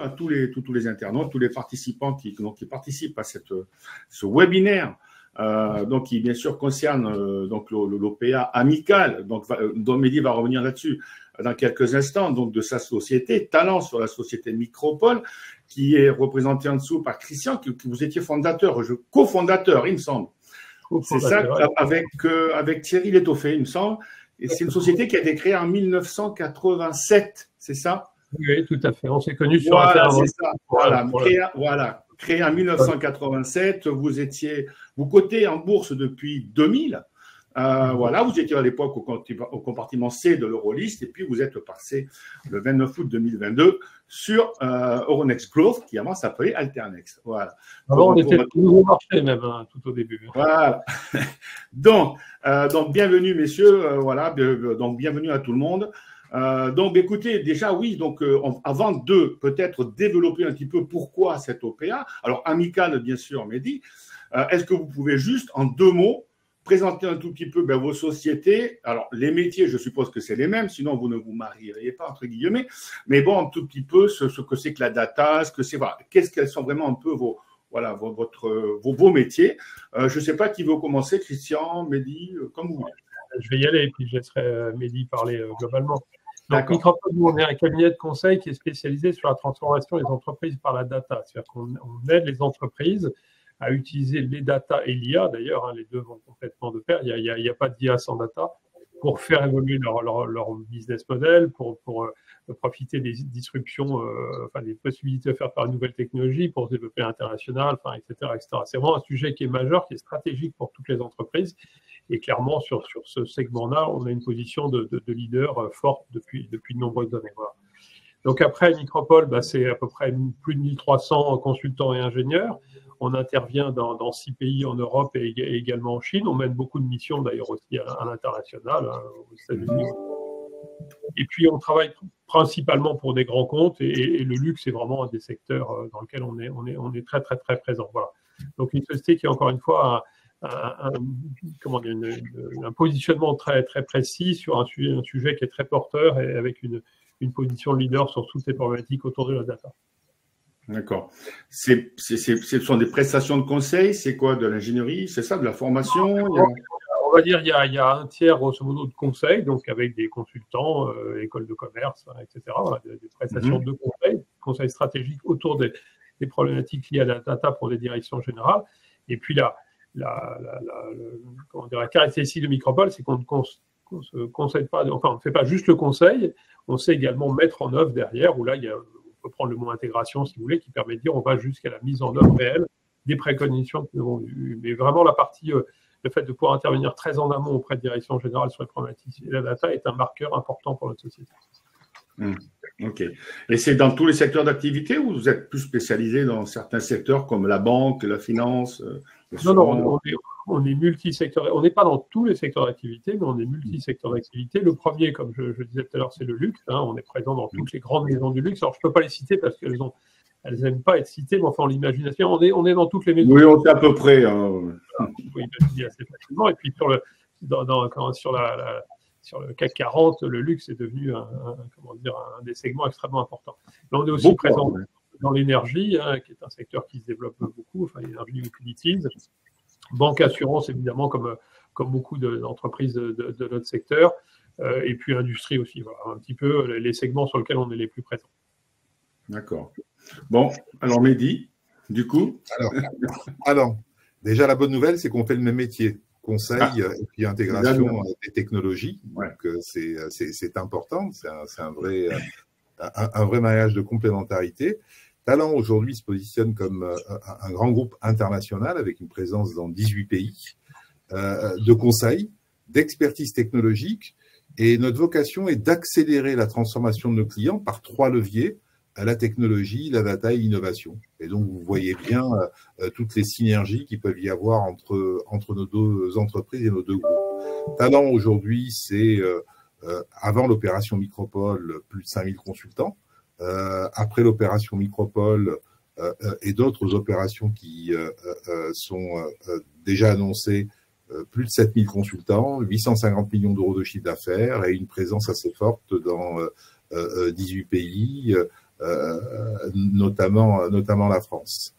à tous les internautes, tous les participants qui participent à ce webinaire. Donc, qui bien sûr concerne donc l'OPA amical. Donc, dont Mehdi va revenir là-dessus dans quelques instants. Donc, de sa société Talent sur la société Micropole, qui est représentée en dessous par Christian, que vous étiez fondateur, cofondateur, il me semble. C'est ça, avec Thierry Létoffé, il me semble. Et c'est une société qui a été créée en 1987, c'est ça? Oui, tout à fait. On s'est connus sur Internet. C'est ça. Voilà. Créé en 1987, vous cotez en bourse depuis 2000. Voilà, vous étiez à l'époque au compartiment C de l'Eurolist et puis vous êtes passé le 29 août 2022 sur Euronext Growth qui avant s'appelait Alternext. Voilà. Alors, on était au nouveau marché même tout au début. Voilà. Donc bienvenue messieurs. Voilà, donc bienvenue à tout le monde. Donc, écoutez, déjà, oui, donc, avant de peut-être développer un petit peu pourquoi cette OPA, alors amicale, bien sûr, Mehdi, est-ce que vous pouvez juste, en 2 mots, présenter un tout petit peu vos sociétés? Alors, les métiers, je suppose que c'est les mêmes, sinon vous ne vous marieriez pas, entre guillemets, mais bon, un tout petit peu ce que c'est que la data, voilà, qu'elles sont vraiment un peu vos métiers. Je ne sais pas qui veut commencer, Christian, Mehdi, comme vous voulez. Je vais y aller et puis je laisserai Mehdi parler globalement. Donc, Micropole, nous, on est un cabinet de conseil qui est spécialisé sur la transformation des entreprises par la data. C'est-à-dire qu'on aide les entreprises à utiliser les data et l'IA, d'ailleurs, les deux vont complètement de pair. Il n'y a pas d'IA sans data, pour faire évoluer leur business model, pour profiter des disruptions, des possibilités offertes par une nouvelle technologie, pour se développer à l'international, etc., etc. C'est vraiment un sujet qui est majeur, qui est stratégique pour toutes les entreprises. Et clairement, sur ce segment-là, on a une position de leader forte depuis de nombreuses années. Voilà. Donc après, Micropole, c'est à peu près plus de 1300 consultants et ingénieurs. On intervient dans 6 pays en Europe et également en Chine. On mène beaucoup de missions d'ailleurs aussi à l'international, aux États-Unis. Et puis on travaille principalement pour des grands comptes et le luxe est vraiment un des secteurs dans lequel on est très très très présent. Voilà. Donc une société qui encore une fois un positionnement très très précis sur un sujet qui est très porteur et avec une position de leader sur toutes les problématiques autour de la data. D'accord. Ce sont des prestations de conseil, c'est quoi, de l'ingénierie, c'est ça, de la formation? On va dire il y a un tiers grosso modo de conseil, donc avec des consultants, écoles de commerce, etc. Voilà, des prestations de conseil stratégique autour des problématiques liées à la data pour les directions générales. Et puis la caractéristique de Micropole, c'est qu'on ne conseille pas, enfin on ne fait pas juste le conseil, on sait également mettre en œuvre derrière, où là on peut prendre le mot intégration si vous voulez, qui permet de dire on va jusqu'à la mise en œuvre réelle des préconisations que nous avons eues. Mais vraiment la partie, le fait de pouvoir intervenir très en amont auprès de direction générale sur les problématiques et la data est un marqueur important pour notre société. Ok. Et c'est dans tous les secteurs d'activité ou vous êtes plus spécialisé dans certains secteurs comme la banque, la finance? Non, on est multisecteur. On n'est pas dans tous les secteurs d'activité, mais on est multisecteur d'activité. Le premier, comme je disais tout à l'heure, c'est le luxe. On est présent dans toutes les grandes maisons du luxe. Alors, je ne peux pas les citer parce qu'elles n'aiment pas être citées, mais enfin, l'imagination, on est dans toutes les maisons. Oui, on sait à peu près. Vous pouvez imaginer assez facilement. Et puis, sur le CAC 40, le luxe est devenu un des segments extrêmement importants. Là, on est aussi présent dans l'énergie, qui est un secteur qui se développe beaucoup, l'énergie utilities. Banque, assurance, évidemment, comme beaucoup d'entreprises de notre secteur. Et puis industrie aussi. Voilà, un petit peu les segments sur lesquels on est les plus présents. D'accord. Bon, alors Mehdi, du coup alors, déjà, la bonne nouvelle, c'est qu'on fait le même métier. Conseil et puis intégration des technologies. Donc, c'est important. C'est un vrai maillage de complémentarité. Talent, aujourd'hui, se positionne comme un grand groupe international avec une présence dans 18 pays de conseil, d'expertise technologique. Et notre vocation est d'accélérer la transformation de nos clients par 3 leviers, la technologie, la data et l'innovation. Et donc, vous voyez bien toutes les synergies qu'il peut y avoir entre nos 2 entreprises et nos 2 groupes. Talent, aujourd'hui, c'est, avant l'opération Micropole, plus de 5000 consultants. Après l'opération Micropole et d'autres opérations qui sont déjà annoncées, plus de 7000 consultants, 850 millions d'euros de chiffre d'affaires et une présence assez forte dans 18 pays, notamment la France.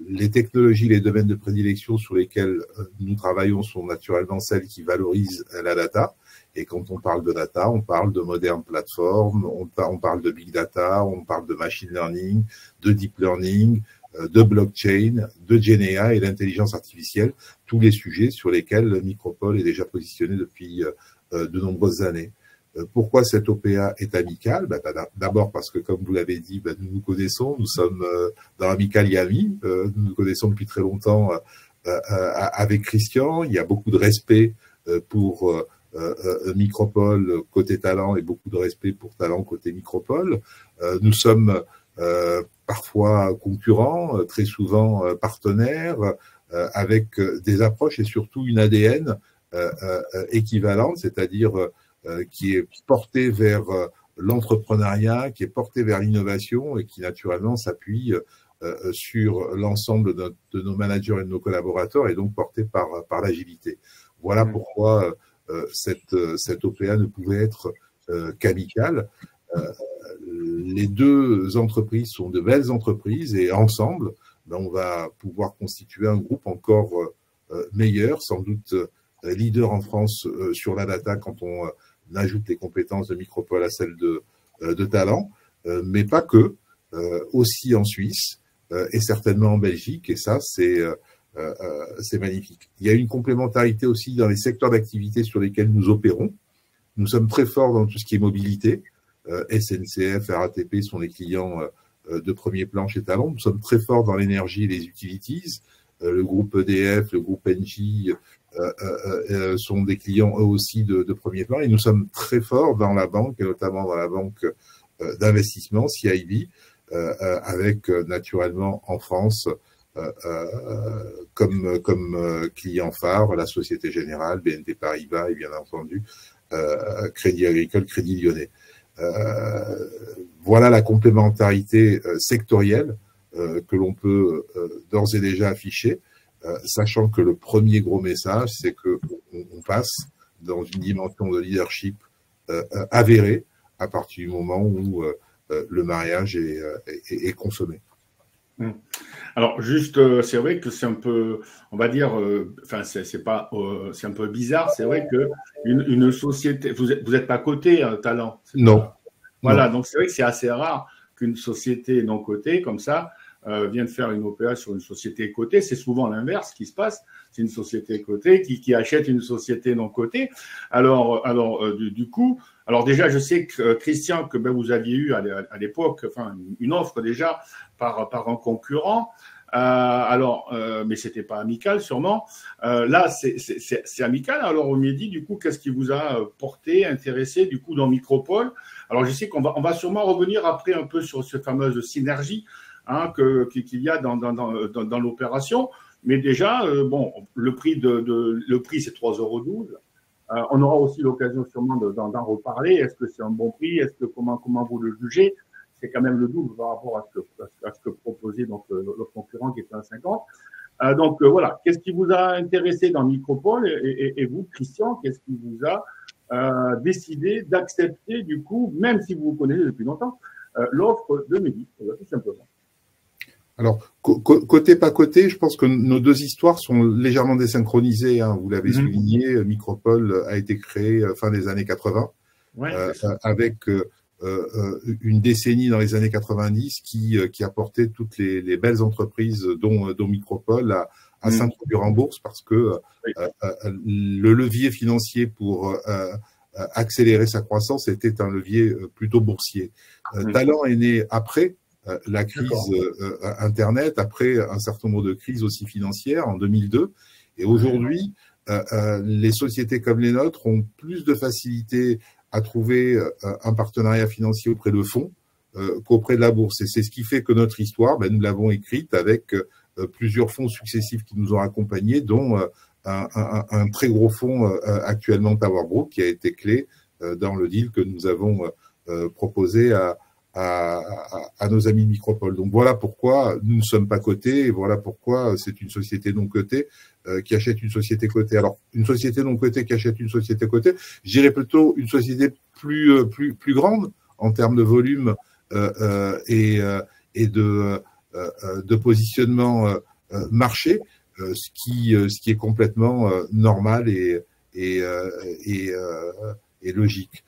Les technologies, les domaines de prédilection sur lesquels nous travaillons sont naturellement celles qui valorisent la data. Et quand on parle de data, on parle de modernes plateformes, on parle de big data, on parle de machine learning, de deep learning, de blockchain, de GenAI et d'intelligence artificielle, tous les sujets sur lesquels Micropole est déjà positionné depuis de nombreuses années. Pourquoi cette OPA est amicale? D'abord parce que, comme vous l'avez dit, nous nous connaissons, nous sommes dans Amical Yami, nous nous connaissons depuis très longtemps avec Christian, il y a beaucoup de respect pour Micropole côté talent et beaucoup de respect pour talent côté Micropole. Nous sommes parfois concurrents, très souvent partenaires, avec des approches et surtout une ADN équivalente, c'est-à-dire qui est portée vers l'entrepreneuriat, qui est portée vers l'innovation et qui naturellement s'appuie sur l'ensemble de nos managers et de nos collaborateurs et donc portée par l'agilité. Voilà pourquoi cette OPA ne pouvait être qu'amicale. Les deux entreprises sont de belles entreprises et ensemble, on va pouvoir constituer un groupe encore meilleur, sans doute leader en France sur la data quand on ajoute les compétences de Micropole à celles de talent, mais pas que, aussi en Suisse et certainement en Belgique, et ça c'est magnifique. Il y a une complémentarité aussi dans les secteurs d'activité sur lesquels nous opérons. Nous sommes très forts dans tout ce qui est mobilité. SNCF, RATP sont les clients de premier plan chez Talon. Nous sommes très forts dans l'énergie et les utilities. Le groupe EDF, le groupe Engie sont des clients eux aussi de premier plan. Et nous sommes très forts dans la banque, et notamment dans la banque d'investissement, CIB, avec naturellement en France comme client phare la Société Générale, BNP Paribas et bien entendu Crédit Agricole, Crédit Lyonnais. Voilà la complémentarité sectorielle que l'on peut d'ores et déjà afficher, sachant que le premier gros message, c'est que on passe dans une dimension de leadership avérée à partir du moment où le mariage est consommé. Alors juste, c'est vrai que c'est un peu, on va dire, enfin c'est un peu bizarre. C'est vrai que une société, vous êtes pas coté Talent. Non. Voilà, non. Donc c'est vrai que c'est assez rare qu'une société non cotée comme ça vienne faire une OPA sur une société cotée. C'est souvent l'inverse qui se passe. C'est une société cotée qui achète une société non cotée. Alors du coup, alors déjà je sais que Christian que vous aviez eu à l'époque, enfin une offre déjà par un concurrent. Mais c'était pas amical sûrement. Là, c'est amical. Alors, on m'a dit du coup, qu'est-ce qui vous a porté, intéressé du coup dans Micropole? Alors, je sais qu'on va sûrement revenir après un peu sur cette fameuse synergie qu'il y a dans l'opération. Mais déjà, bon, le prix c'est 3,12 €. On aura aussi l'occasion sûrement d'en reparler. Est-ce que c'est un bon prix? Est-ce que comment vous le jugez? C'est quand même le double par rapport à ce que proposait donc le concurrent qui était à 50. Donc voilà, qu'est-ce qui vous a intéressé dans Micropole et vous, Christian, qu'est-ce qui vous a décidé d'accepter du coup, même si vous vous connaissez depuis longtemps, l'offre de Mehdi, tout simplement. Alors, côté pas côté, je pense que nos deux histoires sont légèrement désynchronisées. Hein. Vous l'avez souligné, Micropole a été créé fin des années 80, avec une décennie dans les années 90 qui apportait toutes les belles entreprises dont Micropole à s'introduire en bourse parce que le levier financier pour accélérer sa croissance était un levier plutôt boursier. Talent est né après la crise Internet, après un certain nombre de crises aussi financières en 2002. Et aujourd'hui, les sociétés comme les nôtres ont plus de facilité à trouver un partenariat financier auprès de fonds qu'auprès de la bourse. Et c'est ce qui fait que notre histoire, nous l'avons écrite avec plusieurs fonds successifs qui nous ont accompagnés, dont un très gros fonds actuellement Tower Group qui a été clé dans le deal que nous avons proposé à nos amis de Micropole. Donc voilà pourquoi nous ne sommes pas cotés et voilà pourquoi c'est une société non cotée qui achète une société cotée. Alors une société non cotée qui achète une société cotée, je dirais plutôt une société plus grande en termes de volume et de positionnement marché, ce qui est complètement normal et logique.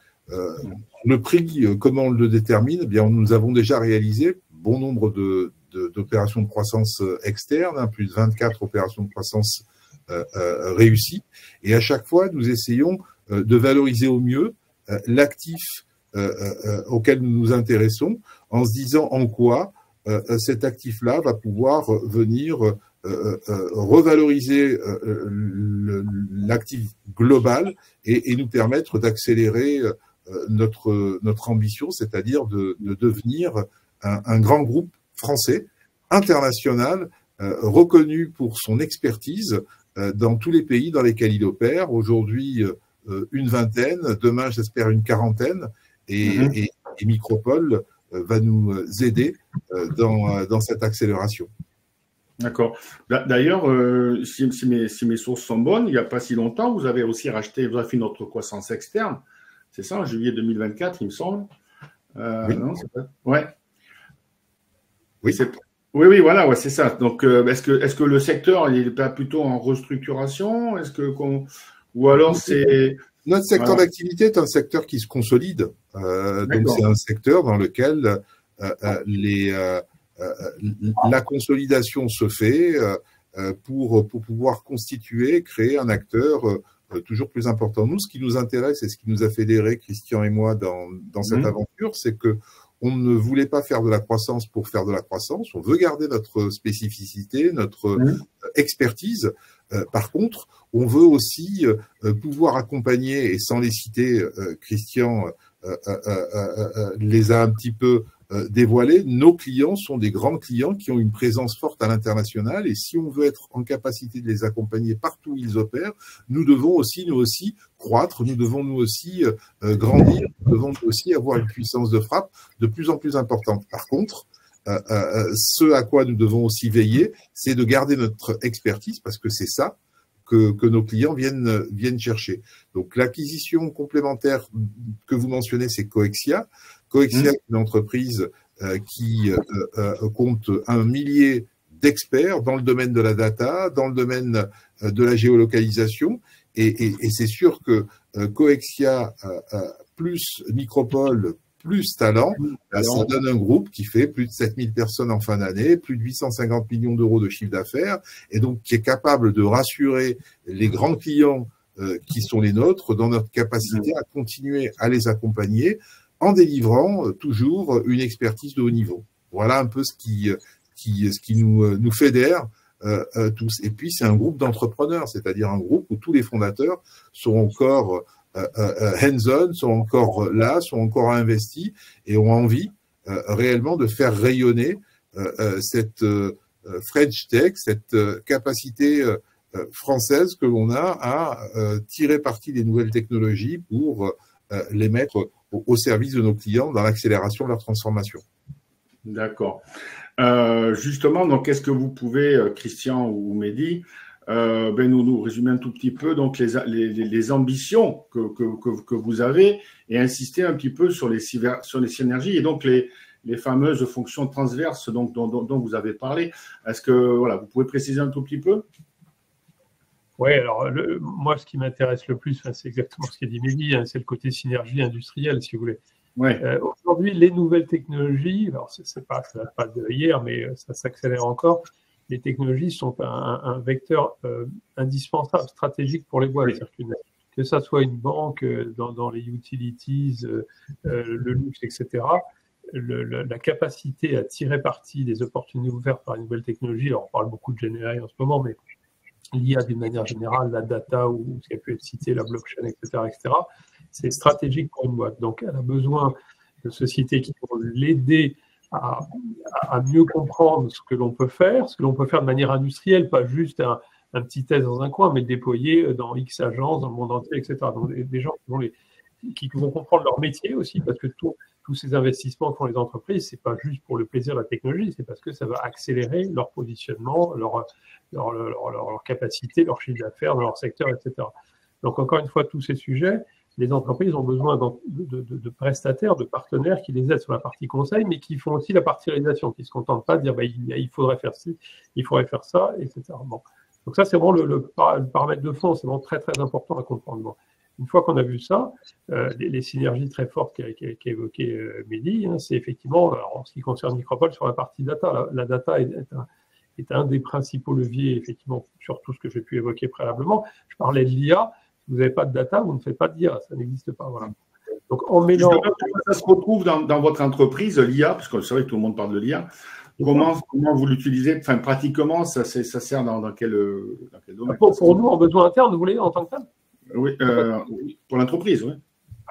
Le prix, comment on le détermine? Eh bien, nous avons déjà réalisé bon nombre d'opérations de croissance externe, plus de 24 opérations de croissance réussies. Et à chaque fois, nous essayons de valoriser au mieux l'actif auquel nous nous intéressons, en se disant en quoi cet actif-là va pouvoir venir revaloriser l'actif global et nous permettre d'accélérer notre ambition, c'est-à-dire de devenir un grand groupe français, international, reconnu pour son expertise dans tous les pays dans lesquels il opère. Aujourd'hui, une vingtaine, demain, j'espère, une quarantaine, et Micropole va nous aider dans cette accélération. D'accord. D'ailleurs, si mes sources sont bonnes, il n'y a pas si longtemps, vous avez aussi racheté, vous avez fait notre croissance externe. C'est ça, en juillet 2024, il me semble. Oui. Non, c'est pas. Ouais. Oui. Oui, voilà, ouais, c'est ça. Donc, est-ce que le secteur il est pas plutôt en restructuration? Ou alors c'est notre secteur d'activité est un secteur qui se consolide. Donc, c'est un secteur dans lequel la consolidation se fait pour pouvoir constituer, créer un acteur toujours plus important. Nous, ce qui nous intéresse et ce qui nous a fédéré, Christian et moi, dans cette aventure, c'est que on ne voulait pas faire de la croissance pour faire de la croissance. On veut garder notre spécificité, notre expertise. Par contre, on veut aussi pouvoir accompagner, et sans les citer, Christian les a un petit peu dévoilés. Nos clients sont des grands clients qui ont une présence forte à l'international, et si on veut être en capacité de les accompagner partout où ils opèrent, nous devons aussi, nous aussi, croître, nous devons nous aussi grandir, nous devons nous aussi avoir une puissance de frappe de plus en plus importante. Par contre, ce à quoi nous devons aussi veiller, c'est de garder notre expertise, parce que c'est ça que nos clients viennent chercher. Donc, l'acquisition complémentaire que vous mentionnez, c'est Coexia. Coexia est une entreprise qui compte 1 millier d'experts dans le domaine de la data, dans le domaine de la géolocalisation. Et c'est sûr que Coexia plus Micropole plus Talent, ça donne un groupe qui fait plus de 7000 personnes en fin d'année, plus de 850 millions d'euros de chiffre d'affaires, et donc qui est capable de rassurer les grands clients qui sont les nôtres dans notre capacité à continuer à les accompagner en délivrant toujours une expertise de haut niveau. Voilà un peu ce qui nous fédère tous. Et puis, c'est un groupe d'entrepreneurs, c'est-à-dire un groupe où tous les fondateurs sont encore hands-on, sont encore là, sont encore investis et ont envie réellement de faire rayonner cette French Tech, cette capacité française que l'on a à tirer parti des nouvelles technologies pour les mettre au service de nos clients dans l'accélération de leur transformation. D'accord. Justement, donc, est-ce que vous pouvez, Christian ou Mehdi, nous résumer un tout petit peu donc les ambitions que vous avez et insister un petit peu sur les synergies et donc les fameuses fonctions transverses donc, dont vous avez parlé. Est-ce que vous pouvez préciser un tout petit peu? Oui, alors moi, ce qui m'intéresse le plus, c'est exactement ce qu'a dit Mehdi, c'est le côté synergie industrielle, si vous voulez. Ouais. Aujourd'hui, les nouvelles technologies, alors ça ne date pas de hier, mais ça s'accélère encore. Les technologies sont un vecteur indispensable, stratégique pour les boîtes. Oui. Que ça soit une banque dans les utilities, le luxe, etc., la capacité à tirer parti des opportunités ouvertes par une nouvelle technologie, alors on parle beaucoup de GenAI en ce moment, mais l'IA d'une manière générale, la data ou ce qui a pu être cité, la blockchain, etc., c'est stratégique pour une boîte. Donc, elle a besoin de sociétés qui vont l'aider à mieux comprendre ce que l'on peut faire de manière industrielle, pas juste un petit test dans un coin, mais déployer dans X agences, dans le monde entier, etc. Donc, des gens qui vont comprendre leur métier aussi, parce que tous ces investissements que font les entreprises, c'est pas juste pour le plaisir de la technologie, c'est parce que ça va accélérer leur positionnement, leur capacité, leur chiffre d'affaires dans leur secteur, etc. Donc, encore une fois, tous ces sujets Les entreprises ont besoin de prestataires, de partenaires qui les aident sur la partie conseil, mais qui font aussi la partie réalisation, qui ne se contentent pas de dire il faudrait faire ci, il faudrait faire ça, etc. Bon. Donc ça, c'est vraiment le paramètre de fond, c'est vraiment très, très important à comprendre. Bon. Une fois qu'on a vu ça, les synergies très fortes qu'a évoquées Mehdi, hein, c'est effectivement, alors, en ce qui concerne Micropole, sur la partie data. La data est un des principaux leviers, effectivement, sur tout ce que j'ai pu évoquer préalablement. Je parlais de l'IA. Si vous n'avez pas de data, vous ne faites pas d'IA. Ça n'existe pas. Voilà. Donc, en mélange. Ça se retrouve dans votre entreprise, l'IA, parce que c'est vrai que tout le monde parle de l'IA. Comment vous l'utilisez? Enfin, pratiquement, ça sert dans quel domaine? Pour nous, en besoin interne, vous voulez, en tant que tel? Oui, pour l'entreprise, oui.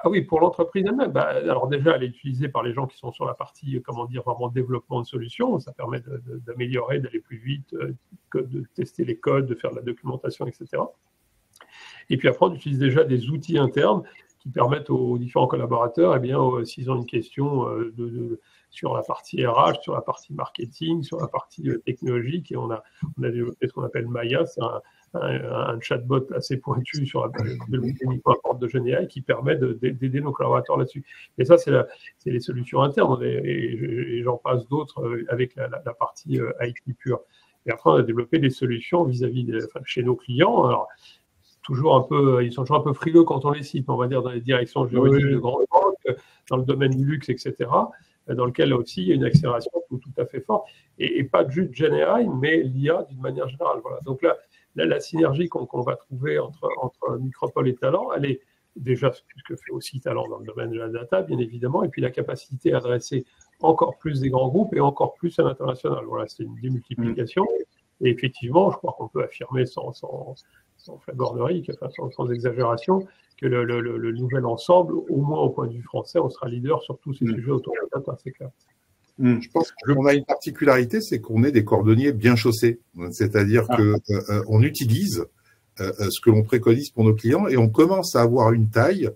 Ah oui, pour l'entreprise elle-même. Alors déjà, elle est utilisée par les gens qui sont sur la partie, comment dire, vraiment développement de solutions. Ça permet d'améliorer, d'aller plus vite, de tester les codes, de faire de la documentation, etc. Et puis après, on utilise déjà des outils internes qui permettent aux différents collaborateurs, eh bien, s'ils ont une question sur la partie RH, sur la partie marketing, sur la partie technologique, et on a développé ce qu'on appelle Maya, c'est un chatbot assez pointu sur la porte de GenAI qui permet d'aider nos collaborateurs là-dessus. Et ça, c'est les solutions internes, et j'en passe d'autres avec la partie IT pure. Et après, on a développé des solutions vis-à-vis chez nos clients. Alors, ils sont toujours un peu frileux quand on les cite, on va dire dans les directions juridiques de grandes banques, dans le domaine du luxe, etc., dans lequel aussi il y a une accélération tout à fait forte, et pas juste GenAI, mais l'IA d'une manière générale. Voilà. Donc là, la synergie qu'on va trouver entre Micropole et Talent, elle est déjà ce que fait aussi Talent dans le domaine de la data, bien évidemment, et puis la capacité à adresser encore plus des grands groupes et encore plus à l'international. Voilà, c'est une démultiplication. Et effectivement, je crois qu'on peut affirmer sans flagornerie, sans exagération, que le nouvel ensemble, au moins au point de vue français, on sera leader sur tous ces sujets autour de la data, c'est clair. Je pense qu'on a une particularité, c'est qu'on est des cordonniers bien chaussés. C'est-à-dire qu'on utilise ce que l'on préconise pour nos clients et on commence à avoir une taille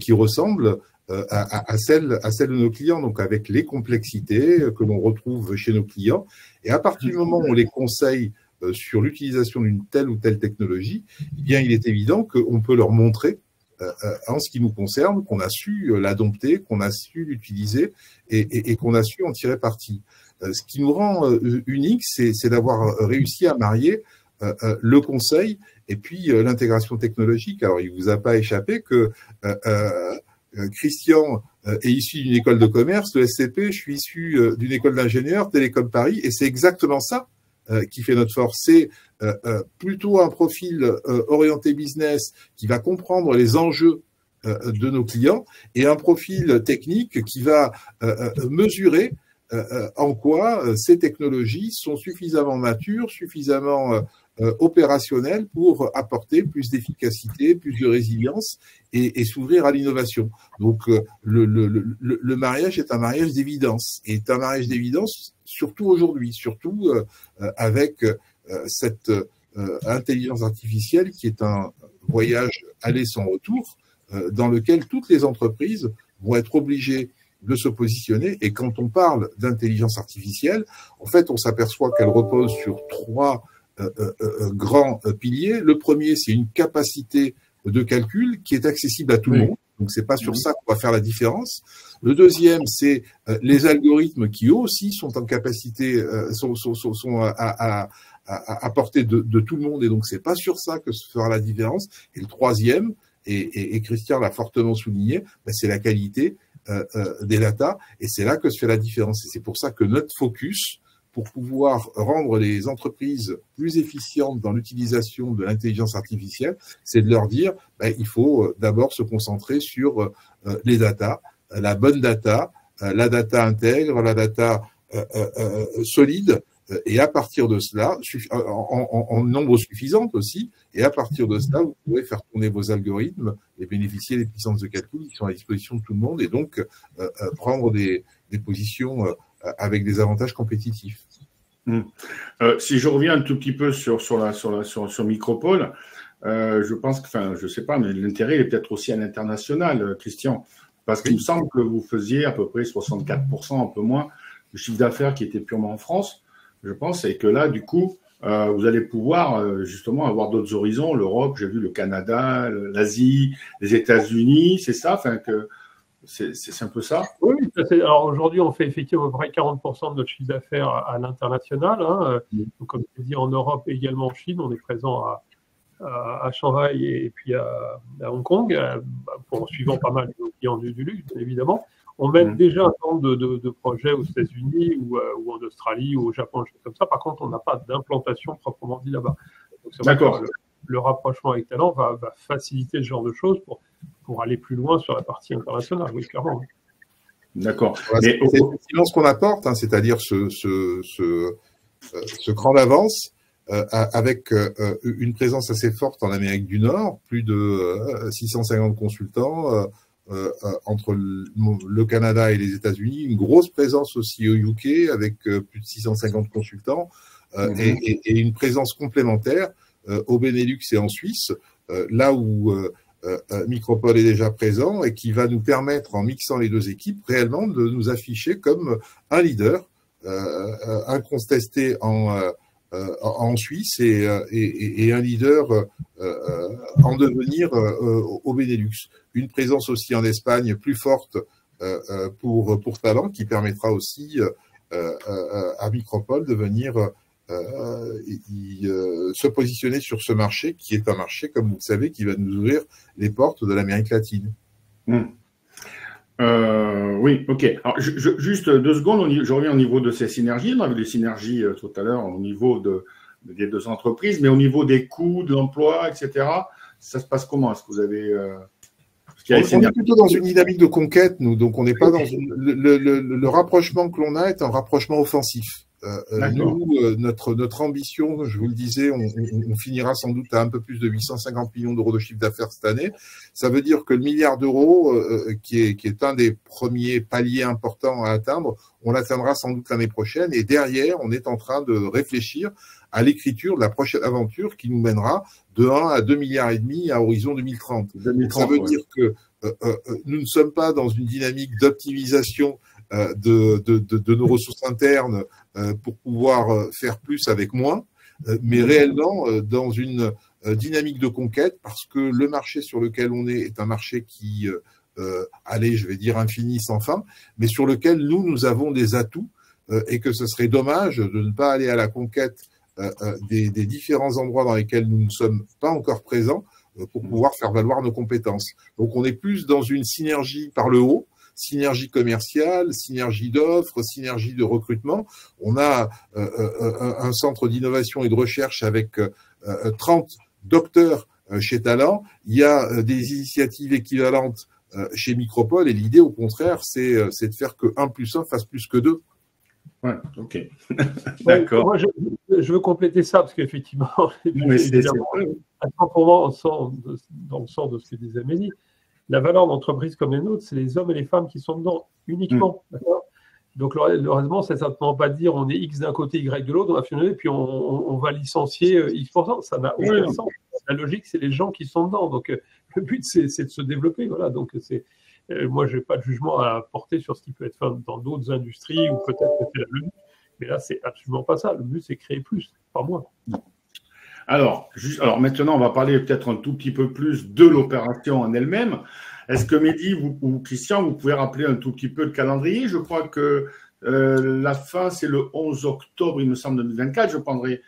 qui ressemble à celle de nos clients, donc avec les complexités que l'on retrouve chez nos clients. Et à partir du moment où on les conseille sur l'utilisation d'une telle ou telle technologie, eh bien, il est évident qu'on peut leur montrer, en ce qui nous concerne, qu'on a su l'adopter, qu'on a su l'utiliser et qu'on a su en tirer parti. Ce qui nous rend unique, c'est d'avoir réussi à marier le conseil et puis l'intégration technologique. Alors, il vous a pas échappé que Christian est issu d'une école de commerce, de SCP, je suis issu d'une école d'ingénieur, Télécom Paris, et c'est exactement ça qui fait notre force. C'est plutôt un profil orienté business qui va comprendre les enjeux de nos clients et un profil technique qui va mesurer en quoi ces technologies sont suffisamment matures, suffisamment opérationnelles pour apporter plus d'efficacité, plus de résilience et s'ouvrir à l'innovation. Donc le mariage est un mariage d'évidence, et est un mariage d'évidence surtout aujourd'hui, surtout avec cette intelligence artificielle qui est un voyage aller sans retour dans lequel toutes les entreprises vont être obligées de se positionner. Et quand on parle d'intelligence artificielle, en fait, on s'aperçoit qu'elle repose sur trois grands piliers. Le premier, c'est une capacité de calcul qui est accessible à tout le monde. Donc, c'est pas sur ça qu'on va faire la différence. Le deuxième, c'est les algorithmes qui eux aussi sont en capacité, sont à portée de tout le monde. Et donc, c'est pas sur ça que se fera la différence. Et le troisième, et Christian l'a fortement souligné, c'est la qualité des data. Et c'est là que se fait la différence. Et c'est pour ça que notre focus, pour pouvoir rendre les entreprises plus efficientes dans l'utilisation de l'intelligence artificielle, c'est de leur dire il faut d'abord se concentrer sur les data, la bonne data, la data intègre, la data solide, et à partir de cela, en nombre suffisant aussi, et à partir de cela, vous pourrez faire tourner vos algorithmes et bénéficier des puissances de calcul qui sont à disposition de tout le monde, et donc prendre des positions avec des avantages compétitifs. Si je reviens un tout petit peu sur Micropole, je pense que, enfin, je sais pas, mais l'intérêt est peut-être aussi à l'international, Christian, parce qu'il me semble que vous faisiez à peu près 64%, un peu moins, de chiffre d'affaires qui était purement en France, je pense, et que là, du coup, vous allez pouvoir justement avoir d'autres horizons, l'Europe, j'ai vu le Canada, l'Asie, les États-Unis, c'est ça, enfin que c'est un peu ça. Oui, alors aujourd'hui, on fait effectivement à peu près 40% de notre chiffre d'affaires à l'international. Hein. Donc, comme je l'ai dit, en Europe et également en Chine, on est présent à Shanghai et puis à Hong Kong, en suivant pas mal de clients du luxe, évidemment. On mène déjà un certain nombre de projets aux États-Unis ou en Australie ou au Japon, des choses comme ça. Par contre, on n'a pas d'implantation proprement dit là-bas. Donc, c'est vrai que le rapprochement avec Talent va faciliter ce genre de choses pour aller plus loin sur la partie internationale, oui, clairement. D'accord. C'est effectivement ce qu'on apporte, hein, c'est-à-dire ce cran d'avance avec une présence assez forte en Amérique du Nord, plus de 650 consultants entre le Canada et les États-Unis, une grosse présence aussi au UK avec plus de 650 consultants et une présence complémentaire au Benelux et en Suisse, là où Micropole est déjà présent et qui va nous permettre, en mixant les deux équipes, réellement de nous afficher comme un leader incontesté en Suisse et un leader en devenir au Benelux. Une présence aussi en Espagne plus forte pour Talent qui permettra aussi à Micropole de venir se positionner sur ce marché qui est un marché, comme vous le savez, qui va nous ouvrir les portes de l'Amérique latine. Oui, ok. Alors, juste 2 secondes, je reviens au niveau de ces synergies. On a vu des synergies tout à l'heure au niveau des deux entreprises, mais au niveau des coûts, de l'emploi, etc., ça se passe comment? Est-ce que vous avez... on est plutôt dans une dynamique de conquête, nous, donc on n'est pas dans le rapprochement que l'on a est un rapprochement offensif. Nous, notre ambition, je vous le disais, on finira sans doute à un peu plus de 850 millions d'euros de chiffre d'affaires cette année. Ça veut dire que le milliard d'euros, qui est un des premiers paliers importants à atteindre, on l'atteindra sans doute l'année prochaine. Et derrière, on est en train de réfléchir à l'écriture de la prochaine aventure qui nous mènera de 1 à 2 milliards et demi à horizon 2030. Ça veut dire que nous ne sommes pas dans une dynamique d'optimisation de nos ressources internes pour pouvoir faire plus avec moins, mais réellement dans une dynamique de conquête parce que le marché sur lequel on est un marché qui, allez, je vais dire infini sans fin, mais sur lequel nous avons des atouts et que ce serait dommage de ne pas aller à la conquête des différents endroits dans lesquels nous ne sommes pas encore présents pour pouvoir faire valoir nos compétences. Donc on est plus dans une synergie par le haut, synergie commerciale, synergie d'offres, synergie de recrutement. On a un centre d'innovation et de recherche avec 30 docteurs chez Talent. Il y a des initiatives équivalentes chez Micropole et l'idée, au contraire, c'est de faire que 1 plus 1 fasse plus que 2. Ouais, ok. D'accord. Moi, je veux compléter ça parce qu'effectivement, à 100% dans le sens de ce que disait Amélie, la valeur d'entreprise comme les nôtres, c'est les hommes et les femmes qui sont dedans, uniquement. Donc, le raisonnement, c'est certainement pas de dire on est X d'un côté, Y de l'autre, on a fusionné, puis on va licencier X%. Ça n'a aucun sens. La logique, c'est les gens qui sont dedans. Donc, le but, c'est de se développer. Voilà. Donc, moi, je n'ai pas de jugement à porter sur ce qui peut être fait dans d'autres industries ou peut-être que c'est la logique. Mais là, c'est absolument pas ça. Le but, c'est créer plus, pas moins. Alors maintenant, on va parler peut-être un tout petit peu plus de l'opération en elle-même. Est-ce que Mehdi ou Christian, vous pouvez rappeler un tout petit peu le calendrier? Je crois que la fin, c'est le 11 octobre, il me semble, 2024. Je prendrai,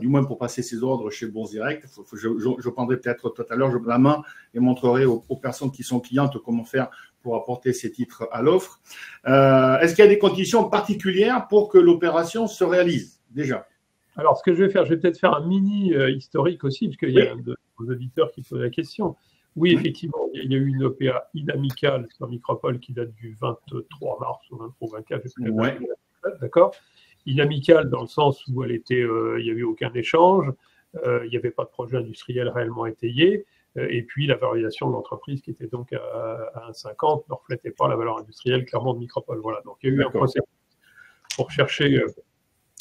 du moins pour passer ces ordres chez Bourse Direct, je prendrai peut-être tout à l'heure la main et montrerai aux personnes qui sont clientes comment faire pour apporter ces titres à l'offre. Est-ce qu'il y a des conditions particulières pour que l'opération se réalise déjà? Alors, ce que je vais faire, je vais peut-être faire un mini historique aussi, parce qu'il y a un de vos auditeurs qui pose la question. Oui, effectivement, il y a eu une OPA inamicale sur Micropole qui date du 23 mars ou 23 ou 24, je ne sais pas. D'accord. Inamicale dans le sens où il n'y avait aucun échange, il n'y avait pas de projet industriel réellement étayé, et puis la valorisation de l'entreprise qui était donc à 1,50 ne reflétait pas la valeur industrielle clairement de Micropole. Voilà. Donc, il y a eu un processus pour chercher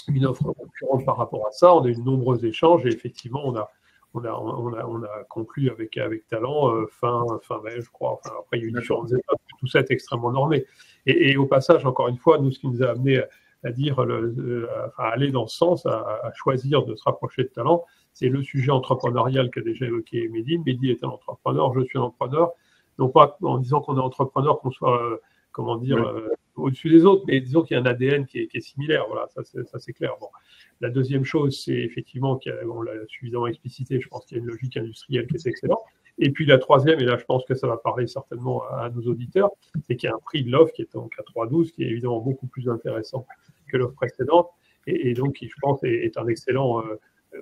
une offre concurrente par rapport à ça. On a eu de nombreux échanges et effectivement, on a conclu avec Talent fin mai, je crois. Après, il y a eu différentes étapes. Tout ça est extrêmement normé. Et au passage, encore une fois, nous, ce qui nous a amené c'est-à-dire aller dans ce sens, à choisir de se rapprocher de talent. C'est le sujet entrepreneurial qu'a déjà évoqué Mehdi. Mehdi est un entrepreneur, je suis un entrepreneur. Non pas en disant qu'on est entrepreneur, qu'on soit, au-dessus des autres, mais disons qu'il y a un ADN qui est similaire. Voilà, ça c'est clair. Bon. La deuxième chose, c'est effectivement, on l'a suffisamment explicité, je pense qu'il y a une logique industrielle qui est excellente. Et puis la troisième, et là je pense que ça va parler certainement à nos auditeurs, c'est qu'il y a un prix de l'offre qui est donc à 3,12, qui est évidemment beaucoup plus intéressant que l'offre précédente, et donc qui, je pense, est un excellent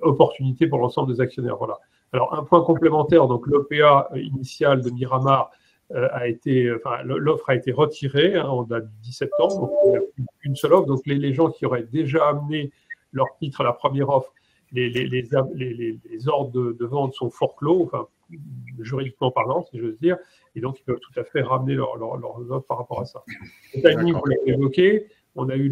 opportunité pour l'ensemble des actionnaires. Voilà. Alors un point complémentaire, donc l'OPA initiale de Miramar l'offre a été retirée en date du 10 septembre, donc il n'y a plus qu'une seule offre. Donc les gens qui auraient déjà amené leur titre à la première offre, les ordres de vente sont forclos, enfin juridiquement parlant, si j'ose dire, et donc ils peuvent tout à fait ramener leurs offres par rapport à ça. Le timing, vous l'avez évoqué, on a eu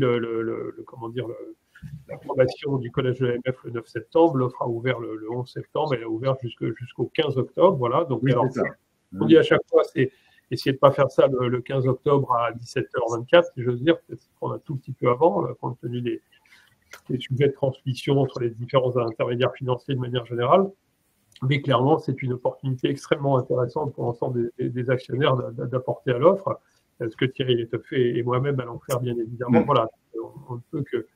l'approbation du collège de l'AMF le 9 septembre, l'offre a ouvert le 11 septembre, elle a ouvert jusqu'au 15 octobre, voilà. Donc, oui, on dit à chaque fois, c'est essayer de ne pas faire ça le 15 octobre à 17h24, si j'ose dire, peut-être prendre un tout petit peu avant, compte tenu des sujets de transmission entre les différents intermédiaires financiers de manière générale. Mais clairement, c'est une opportunité extrêmement intéressante pour l'ensemble des actionnaires d'apporter à l'offre. Ce que Thierry Leteuffet et moi-même allons faire, bien évidemment. Voilà, on ne peut que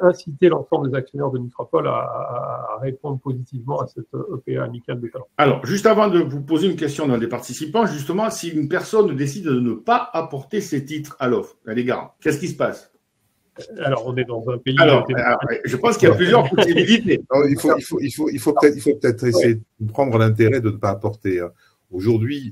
inciter l'ensemble des actionnaires de Micropole à répondre positivement à cette OPA amicale de talent. Alors, juste avant de vous poser une question d'un des participants, justement, si une personne décide de ne pas apporter ses titres à l'offre, à l'égard, qu'est-ce qui se passe? Alors, on est dans un pays. Je pense qu'il y a plusieurs possibilités. Il faut peut-être essayer de prendre l'intérêt de ne pas apporter. Aujourd'hui,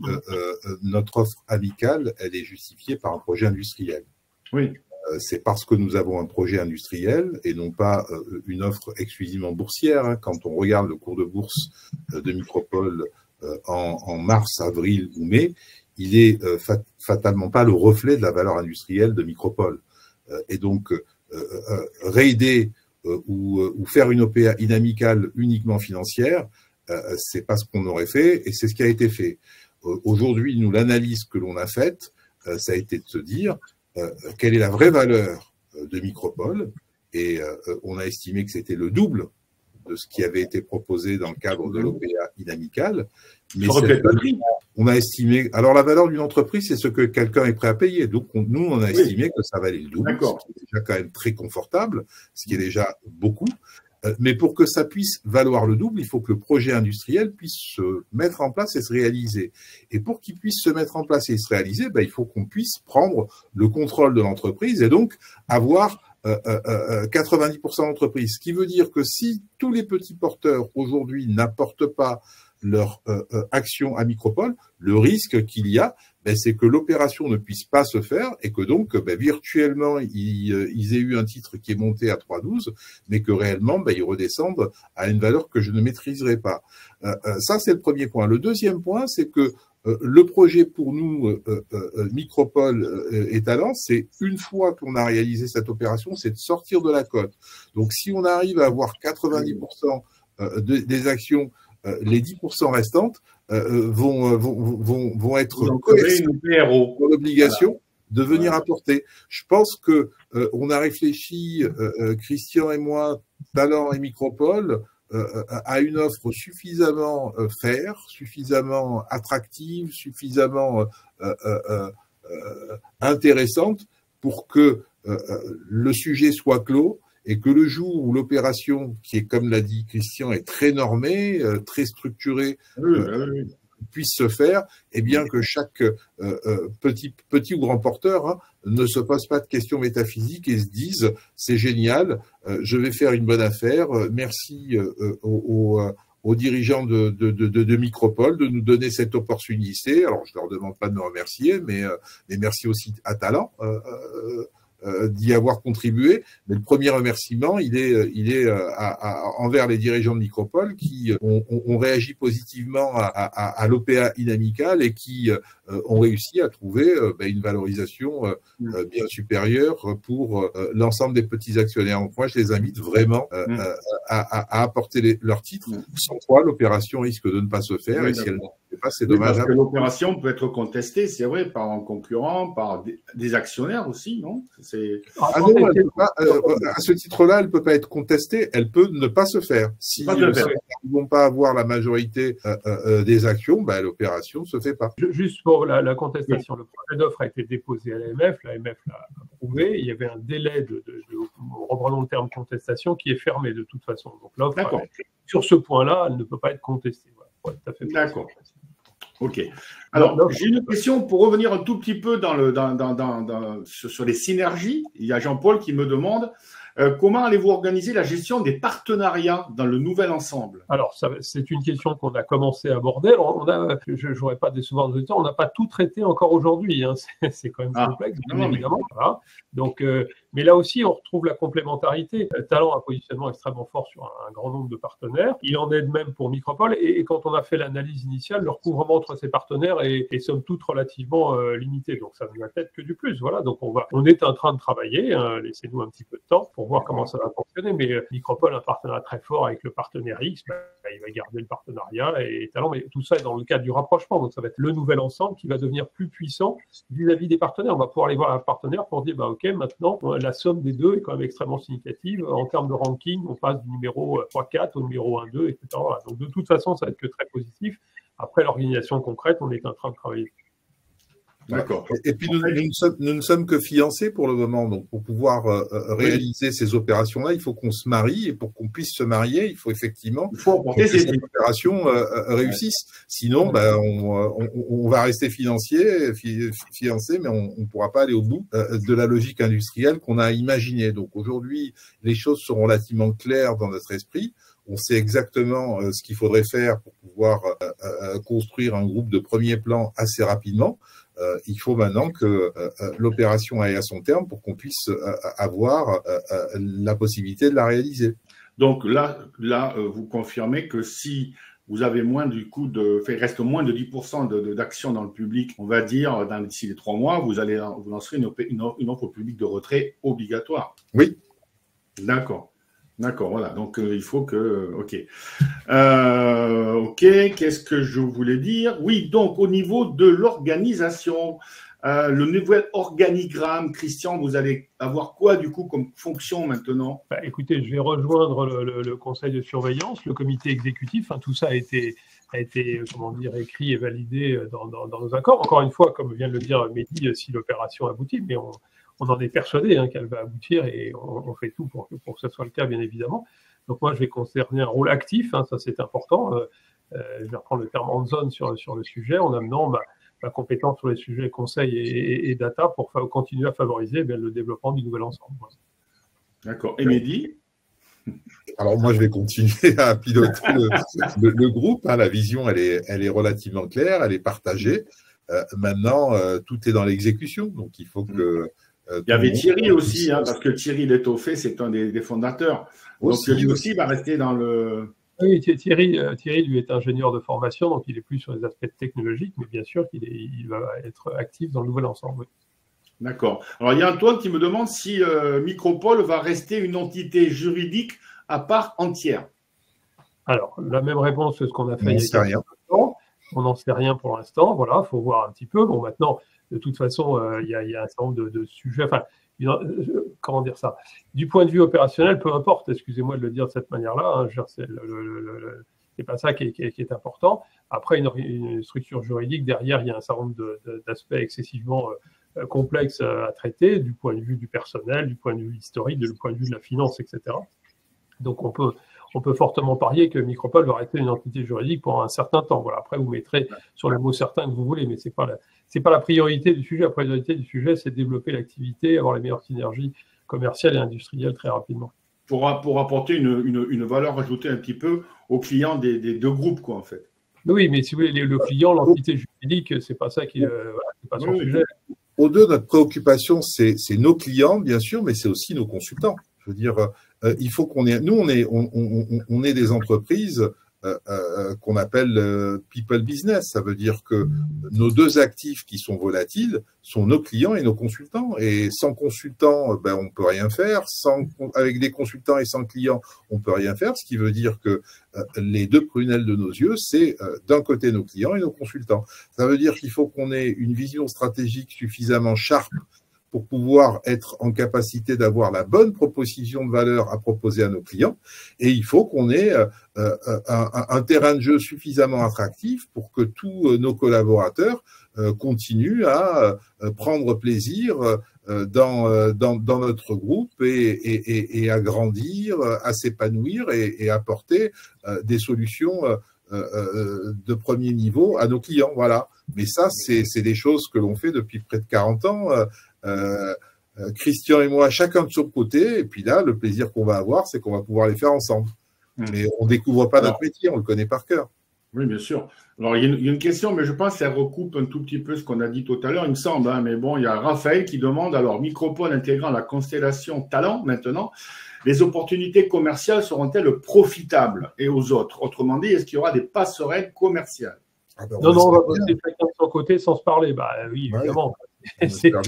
notre offre amicale, elle est justifiée par un projet industriel. Oui. C'est parce que nous avons un projet industriel et non pas une offre exclusivement boursière. Quand on regarde le cours de bourse de Micropole en mars, avril ou mai, il est fatalement pas le reflet de la valeur industrielle de Micropole. Et donc, raider ou faire une OPA inamicale uniquement financière, c'est pas ce qu'on aurait fait et c'est ce qui a été fait. Aujourd'hui, nous, l'analyse que l'on a faite, ça a été de se dire quelle est la vraie valeur de Micropole et on a estimé que c'était le double de ce qui avait été proposé dans le cadre de l'OPA inamicale. Mais on a estimé. Alors, la valeur d'une entreprise, c'est ce que quelqu'un est prêt à payer. Donc, nous, on a estimé que ça valait le double, ce qui est déjà quand même très confortable, ce qui est déjà beaucoup. Mais pour que ça puisse valoir le double, il faut que le projet industriel puisse se mettre en place et se réaliser. Et pour qu'il puisse se mettre en place et se réaliser, il faut qu'on puisse prendre le contrôle de l'entreprise et donc avoir 90% d'entreprise. Ce qui veut dire que si tous les petits porteurs aujourd'hui n'apportent pas leur action à Micropole, le risque qu'il y a, c'est que l'opération ne puisse pas se faire et que donc virtuellement ils aient eu un titre qui est monté à 3,12, mais que réellement ils redescendent à une valeur que je ne maîtriserai pas. Ça c'est le premier point. Le deuxième point, c'est que le projet pour nous, Micropole et Talent, c'est une fois qu'on a réalisé cette opération, c'est de sortir de la cote. Donc si on arrive à avoir 90% des actions, les 10% restantes vont être coercés pour l'obligation de venir apporter. Je pense que on a réfléchi, Christian et moi, Talent et Micropole, à une offre suffisamment fair, suffisamment attractive, suffisamment intéressante pour que le sujet soit clos et que le jour où l'opération, qui est, comme l'a dit Christian, est très normée, très structurée, puisse se faire, et bien que chaque petit ou grand porteur ne se pose pas de questions métaphysiques et se dise c'est génial, je vais faire une bonne affaire, merci aux dirigeants de Micropole de nous donner cette opportunité. Alors je leur demande pas de me remercier, mais merci aussi à Talent d'y avoir contribué. Mais le premier remerciement, il est envers les dirigeants de Micropole qui ont réagi positivement à l'OPA inamicale et qui ont réussi à trouver une valorisation bien supérieure pour l'ensemble des petits actionnaires. Donc moi, je les invite vraiment à apporter leurs titres, sans quoi l'opération risque de ne pas se faire. Et si elle ne se pas, c'est dommage. Parce que l'opération peut être contestée, c'est vrai, par un concurrent, par des actionnaires aussi, non? Non, à ce titre-là, elle ne peut pas être contestée, elle peut ne pas se faire. Si ils ne vont pas avoir la majorité des actions, l'opération ne se fait pas. Juste pour la contestation, le projet d'offre a été déposé à l'AMF l'a approuvé, il y avait un délai reprenons le terme contestation, qui est fermé de toute façon. Donc l'offre, sur ce point-là, elle ne peut pas être contestée. Voilà. Tout à fait. D'accord. Ok. Alors, j'ai une question pour revenir un tout petit peu sur les synergies. Il y a Jean-Paul qui me demande comment allez-vous organiser la gestion des partenariats dans le nouvel ensemble? Alors, c'est une question qu'on a commencé à aborder. Alors, je n'aurais pas décevoir nos auditeurs, on n'a pas tout traité encore aujourd'hui. Hein. C'est quand même complexe, bien évidemment. Voilà. Donc, mais là aussi, on retrouve la complémentarité. Talent a un positionnement extrêmement fort sur un grand nombre de partenaires. Il en est de même pour Micropole. Et quand on a fait l'analyse initiale, le recouvrement entre ces partenaires est somme toute relativement limité. Donc, ça ne va être que du plus. Voilà. Donc, on est en train de travailler. Hein. Laissez-nous un petit peu de temps pour voir comment ça va fonctionner. Mais Micropole a un partenariat très fort avec le partenaire X. Il va garder le partenariat et Talent. Mais tout ça est dans le cadre du rapprochement. Donc, ça va être le nouvel ensemble qui va devenir plus puissant vis-à-vis des partenaires. On va pouvoir aller voir un partenaire pour dire, OK, maintenant, la somme des deux est quand même extrêmement significative. En termes de ranking, on passe du numéro 3-4 au numéro 1-2, etc. Voilà. Donc, de toute façon, ça va être que très positif. Après, l'organisation concrète, on est en train de travailler. D'accord. Et puis, nous ne sommes que fiancés pour le moment. Donc, pour pouvoir réaliser ces opérations-là, il faut qu'on se marie. Et pour qu'on puisse se marier, il faut effectivement que ces opérations réussissent. Sinon, on va rester fiancés, mais on ne pourra pas aller au bout de la logique industrielle qu'on a imaginée. Donc, aujourd'hui, les choses sont relativement claires dans notre esprit. On sait exactement ce qu'il faudrait faire pour pouvoir construire un groupe de premier plan assez rapidement. Il faut maintenant que l'opération aille à son terme pour qu'on puisse avoir la possibilité de la réaliser. Donc là, vous confirmez que si vous avez moins il reste moins de 10% d'actions dans le public, on va dire d'ici les 3 mois, vous lancerez une offre publique de retrait obligatoire. Oui. D'accord, voilà. Donc, il faut que... OK. OK, qu'est-ce que je voulais dire? Oui, donc, au niveau de l'organisation, le nouvel organigramme, Christian, vous allez avoir quoi, du coup, comme fonction maintenant? Écoutez, je vais rejoindre le conseil de surveillance, le comité exécutif. Hein, tout ça a été écrit et validé dans nos accords. Encore une fois, comme vient de le dire Mehdi, si l'opération aboutit, mais on en est persuadé qu'elle va aboutir et on fait tout pour que ce soit le cas, bien évidemment. Donc moi, je vais concerner un rôle actif, ça c'est important. Je vais reprendre le terme hands-on sur le sujet en amenant ma compétence sur les sujets conseil et data pour continuer à favoriser le développement du nouvel ensemble. D'accord. Et Mehdi? Alors moi, je vais continuer à piloter le groupe. La vision, elle est relativement claire, elle est partagée. Maintenant, tout est dans l'exécution, donc il faut que... Il y avait Thierry aussi, parce que Thierry Létoffé, c'est un des fondateurs. Donc lui aussi va rester dans le... Oui, Thierry, lui, est ingénieur de formation, donc il est plus sur les aspects technologiques, mais bien sûr qu'il va être actif dans le nouvel ensemble. Oui. D'accord. Alors, il y a Antoine qui me demande si Micropole va rester une entité juridique à part entière. Alors, la même réponse que ce qu'on a fait il y a quelques temps. On n'en sait rien pour l'instant. Voilà, il faut voir un petit peu. Bon, maintenant... De toute façon, il y a un certain nombre de sujets. Enfin, comment dire ça? Du point de vue opérationnel, peu importe. Excusez-moi de le dire de cette manière-là. C'est pas ça qui est important. Après, une structure juridique derrière, il y a un certain nombre d'aspects excessivement complexes à traiter, du point de vue du personnel, du point de vue historique, du point de vue de la finance, etc. Donc, on peut fortement parier que Micropole va rester une entité juridique pour un certain temps. Voilà. Après, vous mettrez sur le mot certain que vous voulez, mais c'est pas la priorité du sujet. La priorité du sujet, c'est de développer l'activité, avoir les meilleures synergies commerciales et industrielles très rapidement. Pour apporter une valeur ajoutée un petit peu aux clients des deux groupes, quoi, en fait. Oui, mais si vous voulez, le client, l'entité juridique, c'est pas ça c'est pas son sujet. Au-delà de notre préoccupation, c'est nos clients, bien sûr, mais c'est aussi nos consultants. Je veux dire, il faut qu'on ait, nous, on est des entreprises qu'on appelle people business. Ça veut dire que nos deux actifs qui sont volatiles sont nos clients et nos consultants. Et sans consultants, ben, on peut rien faire. Avec des consultants et sans clients, on peut rien faire. Ce qui veut dire que les deux prunelles de nos yeux, c'est d'un côté nos clients et nos consultants. Ça veut dire qu'il faut qu'on ait une vision stratégique suffisamment sharp pour pouvoir être en capacité d'avoir la bonne proposition de valeur à proposer à nos clients. Et il faut qu'on ait un terrain de jeu suffisamment attractif pour que tous nos collaborateurs continuent à prendre plaisir dans notre groupe et à grandir, à s'épanouir et apporter des solutions de premier niveau à nos clients. Voilà. Mais ça, c'est des choses que l'on fait depuis près de 40 ans. Christian et moi, chacun de son côté, et puis là, le plaisir qu'on va avoir, c'est qu'on va pouvoir les faire ensemble. Mais on ne découvre pas notre métier, on le connaît par cœur. Oui, bien sûr. Alors, il y a une question, mais je pense qu'elle recoupe un tout petit peu ce qu'on a dit tout à l'heure, il me semble. Hein, mais bon, il y a Raphaël qui demande, alors, Micropole intégrant la constellation Talent maintenant, les opportunités commerciales seront-elles profitables et aux autres? Autrement dit, est-ce qu'il y aura des passerelles commerciales? Ben, non, on va bosser chacun de son côté sans se parler. Bah oui, évidemment. C'est le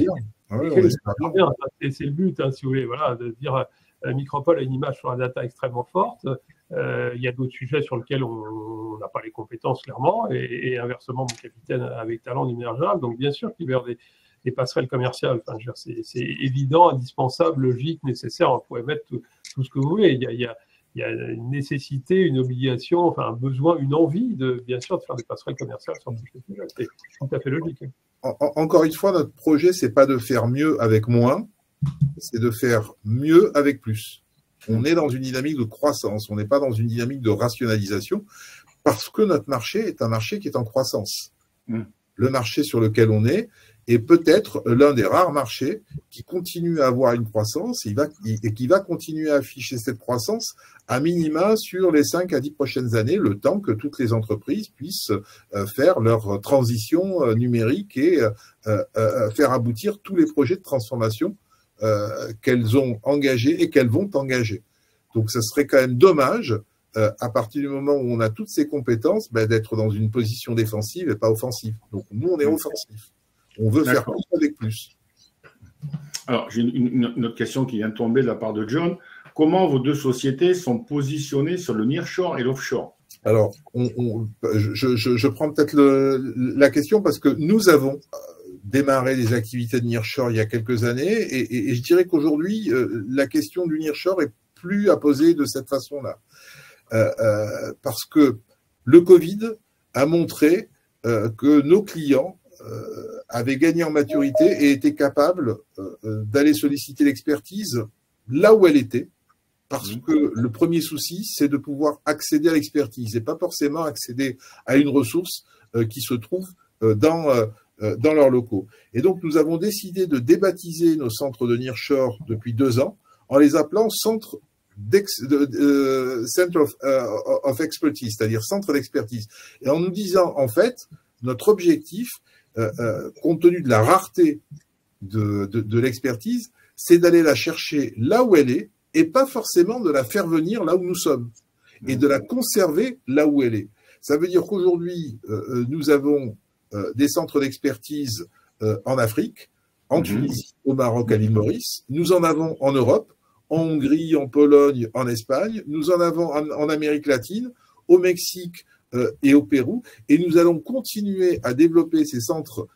but, hein, si vous voulez, voilà, de dire Micropole a une image sur la data extrêmement forte. Il y a d'autres sujets sur lesquels on n'a pas les compétences, clairement, et inversement, mon capitaine avec Talent immergeable. Donc, bien sûr qu'il va y avoir des passerelles commerciales. Enfin, c'est évident, indispensable, logique, nécessaire. On pourrait mettre tout ce que vous voulez. Il y a une nécessité, une obligation, enfin un besoin, une envie, bien sûr, de faire des passerelles commerciales sur tous ces sujets. C'est tout à fait logique. Encore une fois, notre projet, c'est pas de faire mieux avec moins, c'est de faire mieux avec plus. On est dans une dynamique de croissance, on n'est pas dans une dynamique de rationalisation, parce que notre marché est un marché qui est en croissance. Le marché sur lequel on est peut-être l'un des rares marchés qui continue à avoir une croissance et qui va continuer à afficher cette croissance à minima sur les 5 à 10 prochaines années, le temps que toutes les entreprises puissent faire leur transition numérique et faire aboutir tous les projets de transformation qu'elles ont engagés et qu'elles vont engager. Donc, ce serait quand même dommage, à partir du moment où on a toutes ces compétences, d'être dans une position défensive et pas offensive. Donc, nous, on est offensif. On veut faire plus avec plus. Alors, j'ai une autre question qui vient de tomber de la part de John. Comment vos deux sociétés sont positionnées sur le nearshore et l'offshore? Alors, je prends peut-être la question parce que nous avons démarré les activités de nearshore il y a quelques années et je dirais qu'aujourd'hui, la question du nearshore est plus à poser de cette façon-là. Parce que le Covid a montré que nos clients avaient gagné en maturité et étaient capables d'aller solliciter l'expertise là où elle était, parce que le premier souci, c'est de pouvoir accéder à l'expertise et pas forcément accéder à une ressource qui se trouve dans leurs locaux. Et donc, nous avons décidé de débaptiser nos centres de nearshore depuis 2 ans en les appelant centre of expertise, c'est-à-dire centre d'expertise. Et en nous disant, en fait, notre objectif, compte tenu de la rareté de l'expertise, c'est d'aller la chercher là où elle est et pas forcément de la faire venir là où nous sommes et de la conserver là où elle est. Ça veut dire qu'aujourd'hui, nous avons des centres d'expertise en Afrique, en Tunisie, au Maroc, à l'île Maurice. Nous en avons en Europe, en Hongrie, en Pologne, en Espagne. Nous en avons en Amérique latine, au Mexique et au Pérou. Et nous allons continuer à développer ces centres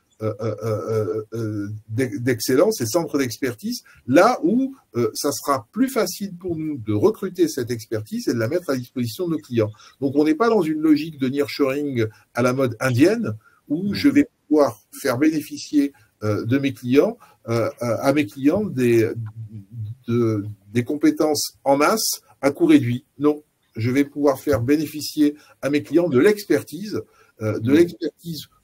d'excellence, ces centres d'expertise, là où ça sera plus facile pour nous de recruter cette expertise et de la mettre à disposition de nos clients. Donc, on n'est pas dans une logique de nearshoring à la mode indienne, où je vais pouvoir faire bénéficier de mes clients, à mes clients des compétences en masse à coût réduit. Non, je vais pouvoir faire bénéficier à mes clients de l'expertise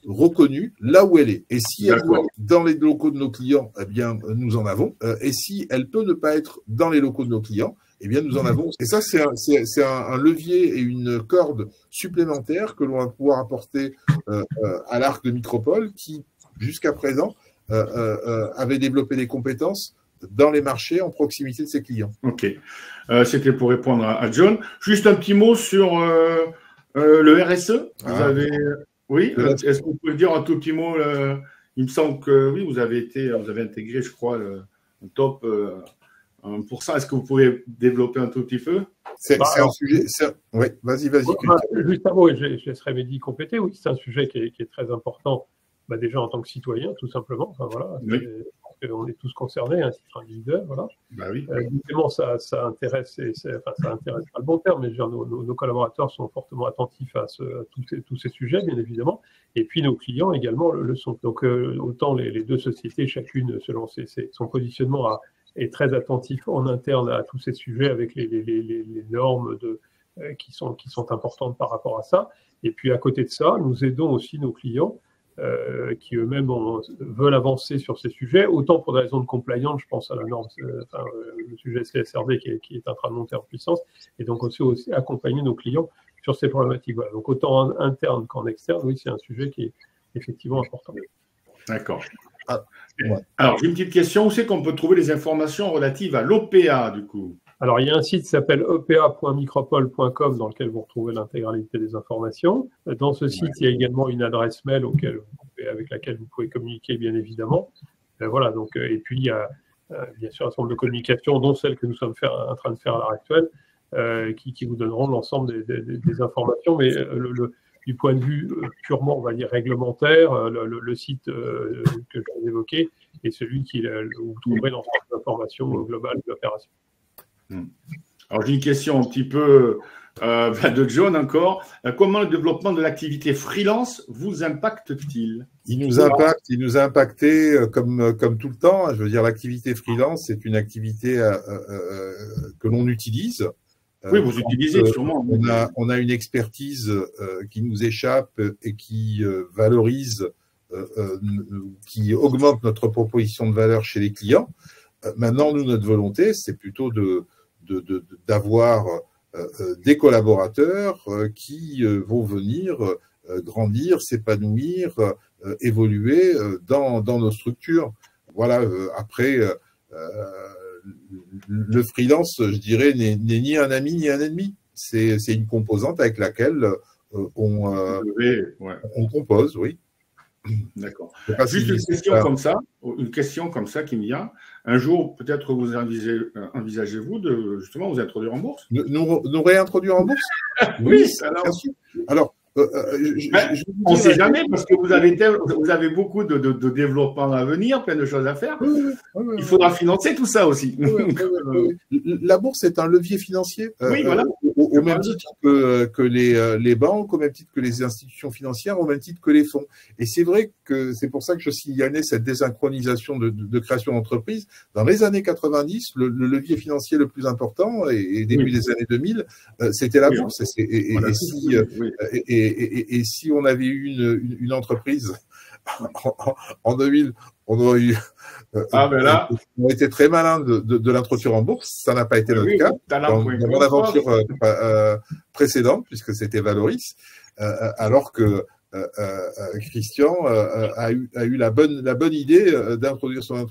reconnue là où elle est. Et si elle doit être dans les locaux de nos clients, eh bien, nous en avons. Et si elle peut ne pas être dans les locaux de nos clients, eh bien, nous en avons. Et ça, c'est un levier et une corde supplémentaire que l'on va pouvoir apporter à l'arc de Micropole qui, jusqu'à présent, avait développé des compétences dans les marchés en proximité de ses clients. Ok. C'était pour répondre à John. Juste un petit mot sur Le RSE, vous avez… Oui, est-ce que vous pouvez dire un tout petit mot il me semble que oui, vous avez intégré, je crois, le top 1%. Est-ce que vous pouvez développer un tout petit peu? C'est un sujet… Oui, vas-y. Juste un mot, et je laisserai Mehdi compléter. Oui, c'est un sujet qui est très important, déjà en tant que citoyen, tout simplement. Enfin, voilà, oui. On est tous concernés, un titre individuel, voilà. Oui. Évidemment, ça intéresse, ça intéresse pas le bon terme, mais nos collaborateurs sont fortement attentifs à tous ces sujets, bien évidemment, et puis nos clients également le sont. Donc, autant les deux sociétés, chacune, selon son positionnement, est très attentif en interne à tous ces sujets avec les normes qui sont importantes par rapport à ça. Et puis, à côté de ça, nous aidons aussi nos clients qui eux-mêmes veulent avancer sur ces sujets, autant pour des raisons de compliance, je pense à la norme, le sujet CSRD qui est en train de monter en puissance, et donc aussi accompagner nos clients sur ces problématiques. Voilà. Donc autant en interne qu'en externe, oui, c'est un sujet qui est effectivement important. D'accord. Alors, j'ai une petite question. Où c'est qu'on peut trouver les informations relatives à l'OPA, du coup? Alors, il y a un site qui s'appelle opa.micropole.com dans lequel vous retrouvez l'intégralité des informations. Dans ce site, il y a également une adresse mail avec laquelle vous pouvez communiquer, bien évidemment. Voilà, donc, et puis, il y a bien sûr un certain nombre de communications, dont celles que nous sommes en train de faire à l'heure actuelle, qui vous donneront l'ensemble des informations. Mais du point de vue purement, on va dire, réglementaire, le site que je viens d'évoquer est celui où vous trouverez l'ensemble d'informations globales de l'opération. Alors, j'ai une question un petit peu de John encore. Comment le développement de l'activité freelance vous impacte-t-il? Il nous a impacté comme tout le temps. Je veux dire, l'activité freelance, c'est une activité que l'on utilise. Oui, vous utilisez sûrement. On a une expertise qui nous échappe et qui valorise, qui augmente notre proposition de valeur chez les clients. Maintenant, nous, notre volonté, c'est plutôt d'avoir des collaborateurs qui vont venir grandir, s'épanouir, évoluer dans nos structures. Voilà, après, le freelance, je dirais, n'est ni un ami ni un ennemi. C'est une composante avec laquelle on compose, oui. D'accord. Juste une question comme ça qui me vient. Un jour, peut-être vous envisagez-vous de justement vous introduire en bourse? Nous réintroduire en bourse? Oui, alors, on ne sait jamais parce que vous avez beaucoup de développement à venir, plein de choses à faire. Il faudra financer tout ça aussi. La bourse est un levier financier. Oui, voilà. Au même titre que les banques, au même titre que les institutions financières, au même titre que les fonds. Et c'est vrai que c'est pour ça que je signalais cette désynchronisation de création d'entreprise. Dans les années 90, le levier financier le plus important, et début des années 2000, c'était la bourse. Et si on avait eu une entreprise en 2000, on aurait eu… on a été très malin de l'introduire en bourse. Ça n'a pas été notre cas dans mon aventure précédente, puisque c'était Valoris, alors que Christian a eu la bonne idée d'introduire son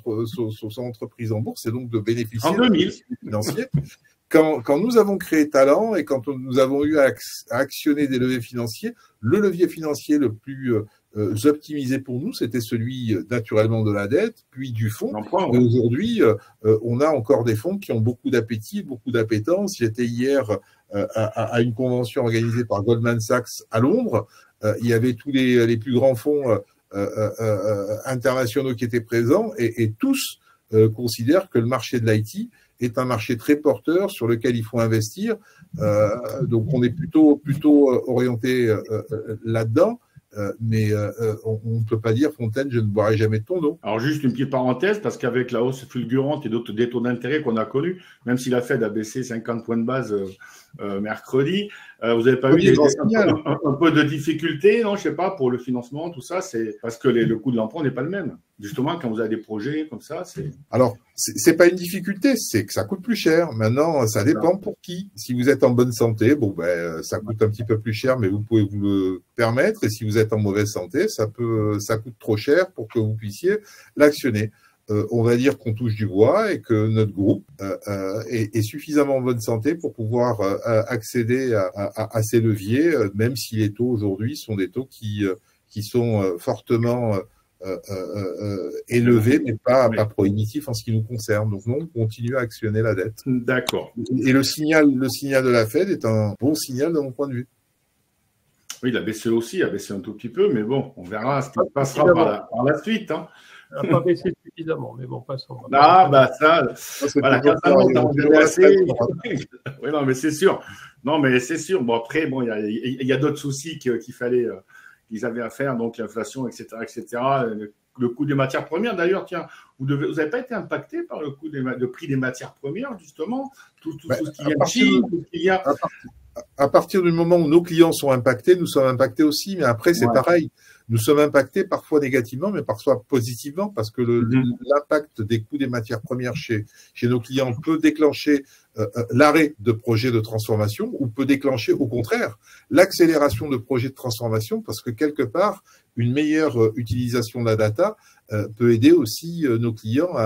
entreprise en bourse et donc de bénéficier en 2000 financier. Quand nous avons créé Talent et quand nous avons eu à actionner des leviers financiers, le levier financier le plus optimisé pour nous, c'était celui naturellement de la dette, puis du fonds. Et aujourd'hui, on a encore des fonds qui ont beaucoup d'appétit, beaucoup d'appétence. J'étais hier à une convention organisée par Goldman Sachs à Londres. Il y avait tous les plus grands fonds internationaux qui étaient présents et tous considèrent que le marché de l'IT est un marché très porteur sur lequel il faut investir. Donc, on est plutôt orienté là-dedans. Mais on ne peut pas dire, Fontaine, je ne boirai jamais de ton eau. Alors, juste une petite parenthèse, parce qu'avec la hausse fulgurante et des taux d'intérêt qu'on a connus, même si la Fed a baissé 50 points de base mercredi, vous n'avez pas eu un peu de difficulté, non, je sais pas, pour le financement, tout ça, c'est parce que le coût de l'emprunt n'est pas le même. Justement, quand vous avez des projets comme ça, c'est… Alors, c'est pas une difficulté, c'est que ça coûte plus cher. Maintenant, ça dépend pour qui. Si vous êtes en bonne santé, ça coûte un petit peu plus cher, mais vous pouvez vous le permettre. Et si vous êtes en mauvaise santé, ça coûte trop cher pour que vous puissiez l'actionner. on va dire qu'on touche du bois et que notre groupe est suffisamment en bonne santé pour pouvoir accéder à ces leviers, même si les taux aujourd'hui sont des taux qui sont fortement élevés, mais pas prohibitifs en ce qui nous concerne. Donc non, on continue à actionner la dette. D'accord. Et le signal de la Fed est un bon signal de mon point de vue. Oui, la BCE aussi a baissé un tout petit peu, mais bon, on verra ce qui passera par la suite. Hein. Elle n'a pas baissé suffisamment, mais bon, passons. Ah, bah ça, voilà, quand ça monte, on est assez. Oui, non, mais c'est sûr. Non, mais c'est sûr. Bon, après, bon, il y a d'autres soucis qu'il fallait, qu'ils avaient à faire, donc l'inflation, etc., etc. Le coût des matières premières, d'ailleurs, tiens, vous n'avez pas été impacté par le coût le prix des matières premières, justement, tout ce qui vient de Chine, tout ce qu'il y a. À partir du moment où nos clients sont impactés, nous sommes impactés aussi, mais après, c'est pareil. Nous sommes impactés parfois négativement, mais parfois positivement, parce que l'impact des coûts des matières premières chez nos clients peut déclencher l'arrêt de projets de transformation ou peut déclencher, au contraire, l'accélération de projets de transformation, parce que quelque part, une meilleure utilisation de la data peut aider aussi nos clients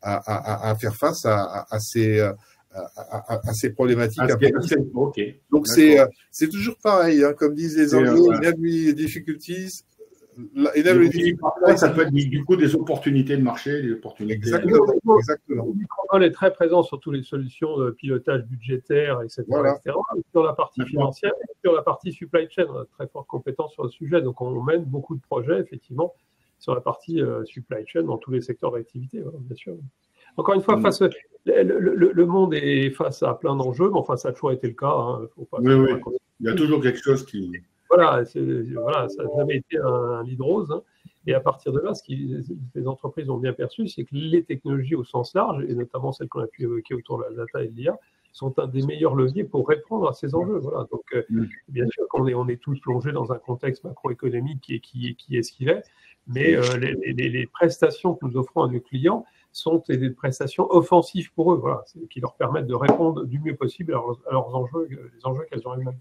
à faire face à ces problématiques. Okay. Donc c'est toujours pareil, hein, comme disent les Anglais, every difficulties. Ça peut être du coup des opportunités de marché, des opportunités. Exactement. Micropole est très présent sur toutes les solutions de pilotage budgétaire, etc. Voilà. etc. Sur la partie financière et sur la partie supply chain, on a très forte compétence sur le sujet. Donc on mène beaucoup de projets, effectivement, sur la partie supply chain dans tous les secteurs d'activité, bien sûr. Encore une fois, le monde est face à plein d'enjeux, mais enfin, ça a toujours été le cas. Hein, faut pas il y a toujours quelque chose qui... Voilà, ça n'a jamais été un lit de rose. Hein. Et à partir de là, ce que les entreprises ont bien perçu, c'est que les technologies au sens large, et notamment celles qu'on a pu évoquer autour de la data et de l'IA, sont un des meilleurs leviers pour répondre à ces enjeux. Voilà. Donc, bien sûr qu'on est tous plongés dans un contexte macroéconomique qui est ce qu'il est, mais les prestations que nous offrons à nos clients sont des prestations offensives pour eux, voilà, qui leur permettent de répondre du mieux possible à leurs enjeux, les enjeux qu'elles ont eux-mêmes.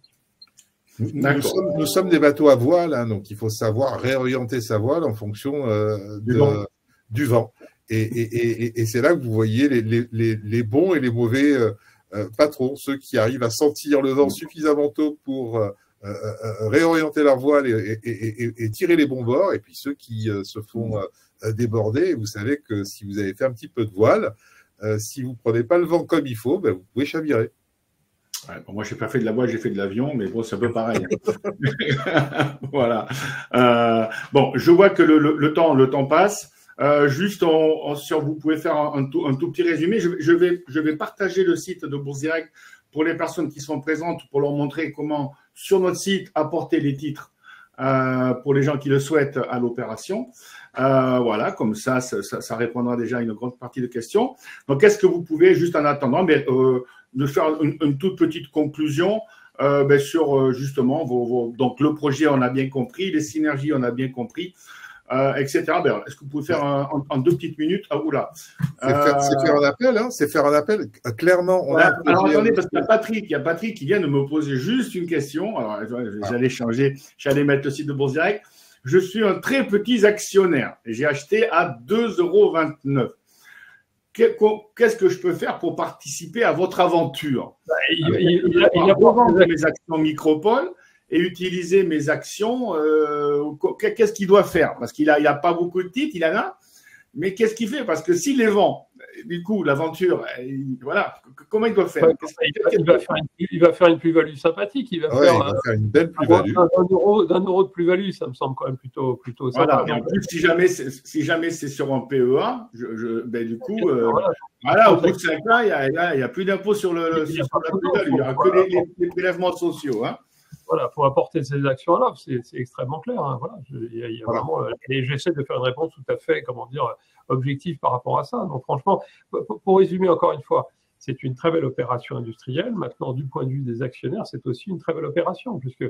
Nous sommes des bateaux à voile, hein, donc il faut savoir réorienter sa voile en fonction du vent. Et c'est là que vous voyez les bons et les mauvais patrons, ceux qui arrivent à sentir le vent suffisamment tôt pour réorienter leur voile et tirer les bons bords, et puis ceux qui se font déborder. Vous savez que si vous avez fait un petit peu de voile, si vous prenez pas le vent comme il faut, vous pouvez chavirer. Ouais, bon, moi, je n'ai pas fait de la voile, j'ai fait de l'avion, mais bon, c'est un peu pareil. Voilà. Bon, je vois que le temps passe. Juste, vous pouvez faire un tout petit résumé. Je vais partager le site de Bourse Direct pour les personnes qui sont présentes, pour leur montrer comment, sur notre site, apporter les titres pour les gens qui le souhaitent à l'opération. Voilà, comme ça répondra déjà à une grande partie de questions. Donc, qu'est-ce que vous pouvez, juste en attendant, de faire une toute petite conclusion sur justement donc le projet, on a bien compris, les synergies, on a bien compris, etc. Est-ce que vous pouvez faire en 2 petites minutes? C'est faire un appel, hein, c'est faire un appel. Clairement, on a. Alors attendez, parce qu'il y a Patrick qui vient de me poser juste une question. Alors j'allais mettre le site de Bourse Direct. Je suis un très petit actionnaire et j'ai acheté à 2,29 €. Qu'est-ce que je peux faire pour participer à votre aventure? Il a vendre mes actions Micropole et utiliser mes actions. Qu'est-ce qu'il doit faire? Parce qu'il a pas beaucoup de titres, il en a. Mais qu'est-ce qu'il fait? Parce que s'il les vend, du coup, l'aventure, voilà, comment il doit faire? Il va faire une plus-value sympathique. Il va faire une belle plus-value. D'un euro de plus-value, ça me semble quand même plutôt voilà. sympa. En plus, si jamais c'est sur un PEA, du coup, voilà, au bout de 5 ans, il n'y a plus d'impôt sur la plus-value. Il n'y aura que les prélèvements sociaux. Hein. Voilà, pour apporter ces actions à l'offre, c'est extrêmement clair. Hein, voilà. Il y a vraiment, et j'essaie de faire une réponse tout à fait, objective par rapport à ça. Donc franchement, pour résumer encore une fois, c'est une très belle opération industrielle. Maintenant, du point de vue des actionnaires, c'est aussi une très belle opération, puisque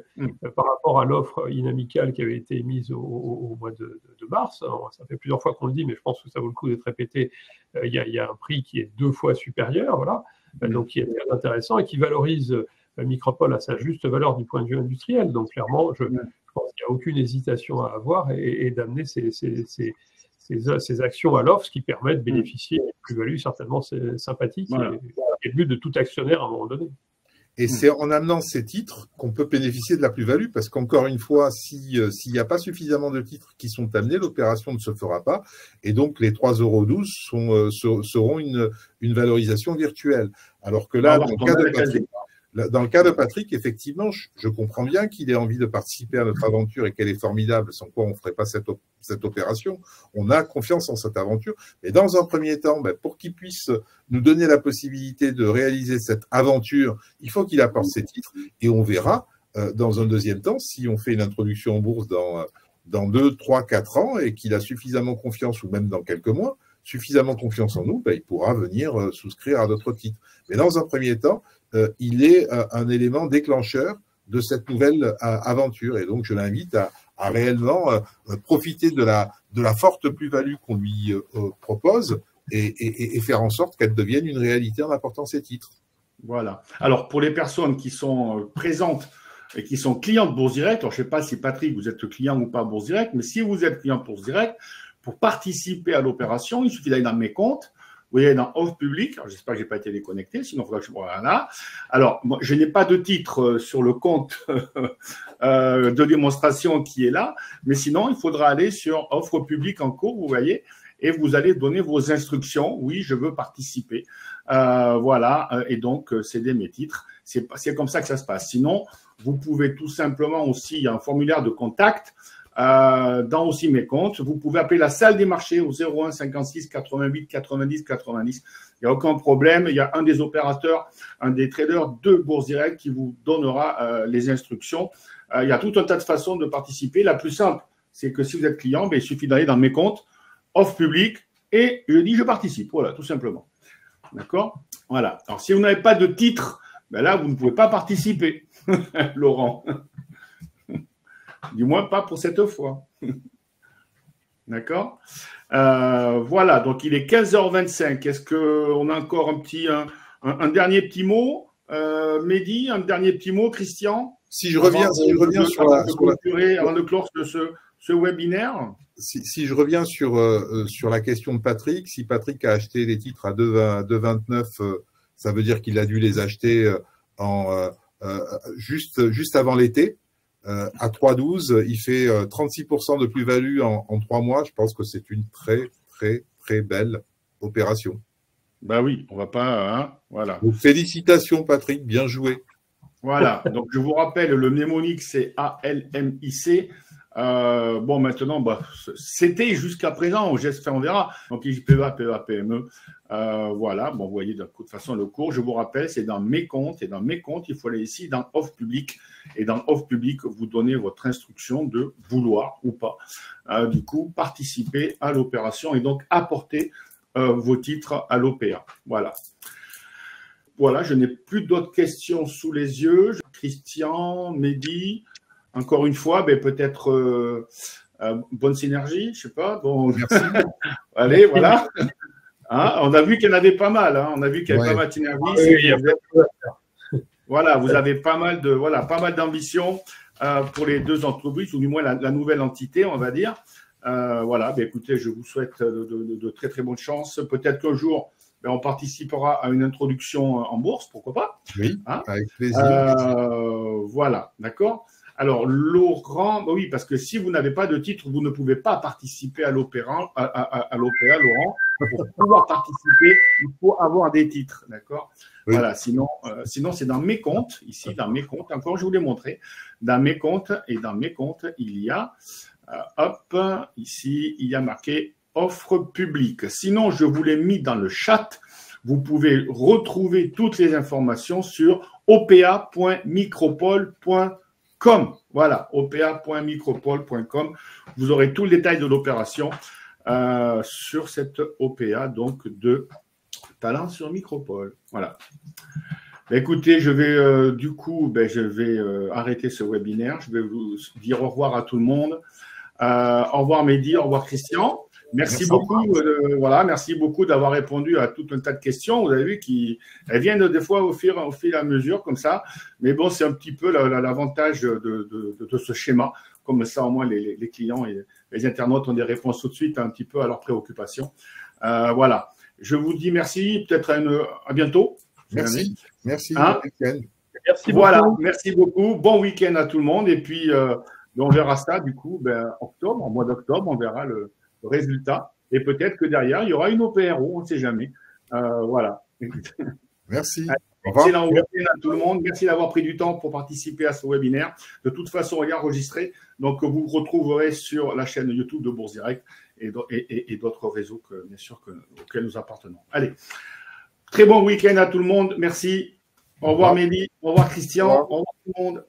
par rapport à l'offre inamicale qui avait été émise au mois de mars, ça fait plusieurs fois qu'on le dit, mais je pense que ça vaut le coup d'être répété, il y a un prix qui est 2 fois supérieur, voilà, donc qui est très intéressant et qui valorise Micropole à sa juste valeur du point de vue industriel. Donc clairement, je pense qu'il n'y a aucune hésitation à avoir et d'amener ces ces actions à l'offre, ce qui permet de bénéficier d'une plus-value certainement sympathique, Voilà. et le but de tout actionnaire à un moment donné. Et c'est en amenant ces titres qu'on peut bénéficier de la plus-value, parce qu'encore une fois, s'il n'y a pas suffisamment de titres qui sont amenés, l'opération ne se fera pas, et donc les 3,12 € seront une valorisation virtuelle. Alors que là, dans le cas de Patrick, effectivement, je comprends bien qu'il ait envie de participer à notre aventure et qu'elle est formidable, sans quoi on ne ferait pas cette opération. On a confiance en cette aventure. Mais dans un premier temps, pour qu'il puisse nous donner la possibilité de réaliser cette aventure, il faut qu'il apporte ses titres. Et on verra, dans un deuxième temps, si on fait une introduction en bourse dans 2, 3, 4 ans et qu'il a suffisamment confiance, ou même dans quelques mois, suffisamment confiance en nous, il pourra venir souscrire à d'autres titres. Mais dans un premier temps, il est un élément déclencheur de cette nouvelle aventure. Et donc, je l'invite à réellement profiter de la forte plus-value qu'on lui propose et faire en sorte qu'elle devienne une réalité en apportant ses titres. Voilà. Alors, pour les personnes qui sont présentes et qui sont clients de Bourse Direct, alors je ne sais pas si Patrick, vous êtes client ou pas Bourse Direct, mais si vous êtes client de Bourse Direct, pour participer à l'opération, il suffit d'aller dans mes comptes. Vous voyez, dans Offre publique, j'espère que je n'ai pas été déconnecté, sinon il faudra que je me regarde là. Alors, moi, je n'ai pas de titre sur le compte de démonstration qui est là, mais sinon, il faudra aller sur Offre publique en cours, vous voyez, et vous allez donner vos instructions. Oui, je veux participer. Voilà, et donc, céder mes titres. C'est comme ça que ça se passe. Sinon, vous pouvez tout simplement aussi, il y a un formulaire de contact dans aussi mes comptes. Vous pouvez appeler la salle des marchés au 01 56 88 90 90. Il n'y a aucun problème. Il y a un des opérateurs, un des traders de Bourse Direct qui vous donnera les instructions. Il y a tout un tas de façons de participer. La plus simple, c'est que si vous êtes client, il suffit d'aller dans mes comptes, Offre publique, et je dis je participe. Voilà, tout simplement. D'accord ? Voilà. Alors, si vous n'avez pas de titre, là, vous ne pouvez pas participer, Laurent. Du moins, pas pour cette fois. D'accord ? Voilà, donc il est 15h25. Est-ce qu'on a encore un dernier petit mot Mehdi, un dernier petit mot, Christian ? Si je reviens sur la... Avant de clore ce webinaire. Si je reviens sur la question de Patrick, si Patrick a acheté les titres à 2,29, ça veut dire qu'il a dû les acheter juste avant l'été. À 3,12, il fait 36% de plus-value en 3 mois. Je pense que c'est une très, très, très belle opération. Ben oui, on ne va pas... Hein, voilà. Donc, félicitations, Patrick, bien joué. Voilà, donc je vous rappelle, le mnémonique, c'est ALMIC. Bon, maintenant, c'était jusqu'à présent, on verra. Donc, IJPEA, PEA, PME. Voilà, bon, vous voyez, de toute façon, le cours, je vous rappelle, c'est dans mes comptes. Et dans mes comptes, il faut aller ici dans Offre publique. Et dans Offre publique, vous donnez votre instruction de vouloir ou pas, du coup, participer à l'opération et donc apporter vos titres à l'OPA. Voilà. Voilà, je n'ai plus d'autres questions sous les yeux. Christian, Mehdi, encore une fois, peut-être bonne synergie, je ne sais pas. Bon, merci. Allez, voilà. Hein, on a vu qu'il y en avait pas mal. Hein, on a vu qu'il y avait pas mal de synergie. Voilà, vous avez pas mal d'ambition pour les deux entreprises, ou du moins la nouvelle entité, on va dire. Voilà, écoutez, je vous souhaite de très très bonnes chances. Peut-être qu'un jour, on participera à une introduction en bourse, pourquoi pas. Oui, hein, avec plaisir. Voilà, d'accord. Alors, Laurent, oui, parce que si vous n'avez pas de titre, vous ne pouvez pas participer à l'OPA, Laurent. Pour pouvoir participer, il faut avoir des titres, d'accord. Oui. Voilà, sinon c'est dans mes comptes, ici, dans mes comptes, encore, je vous l'ai montré, dans mes comptes, il y a, ici, il y a marqué offre publique. Sinon, je vous l'ai mis dans le chat. Vous pouvez retrouver toutes les informations sur opa.micropole.com. Voilà, opa.micropole.com. Vous aurez tout le détail de l'opération sur cette OPA, donc de Talent sur Micropole. Voilà. Écoutez, je vais arrêter ce webinaire. Je vais vous dire au revoir à tout le monde. Au revoir Mehdi, au revoir Christian. Merci beaucoup. Voilà, merci beaucoup d'avoir répondu à tout un tas de questions. Vous avez vu qu'elles viennent des fois au fil et à mesure, comme ça. Mais bon, c'est un petit peu l'avantage de ce schéma. Comme ça, au moins, les clients et les internautes ont des réponses tout de suite un petit peu à leurs préoccupations. Voilà. Je vous dis merci. Peut-être à bientôt. Merci. Merci. Hein? Merci voilà. beaucoup. Merci beaucoup. Bon week-end à tout le monde. Et puis, on verra ça, du coup, octobre, en mois d'octobre, on verra le résultat. Et peut-être que derrière, il y aura une OPRO, on ne sait jamais. Voilà. Merci. Excellent week-end à tout le monde. Merci d'avoir pris du temps pour participer à ce webinaire. De toute façon, il est enregistré. Donc, vous retrouverez sur la chaîne YouTube de Bourse Direct et d'autres réseaux, bien sûr, auxquels nous appartenons. Allez. Très bon week-end à tout le monde. Merci. Au revoir, Mehdi. Au revoir, Christian. Au revoir tout le monde.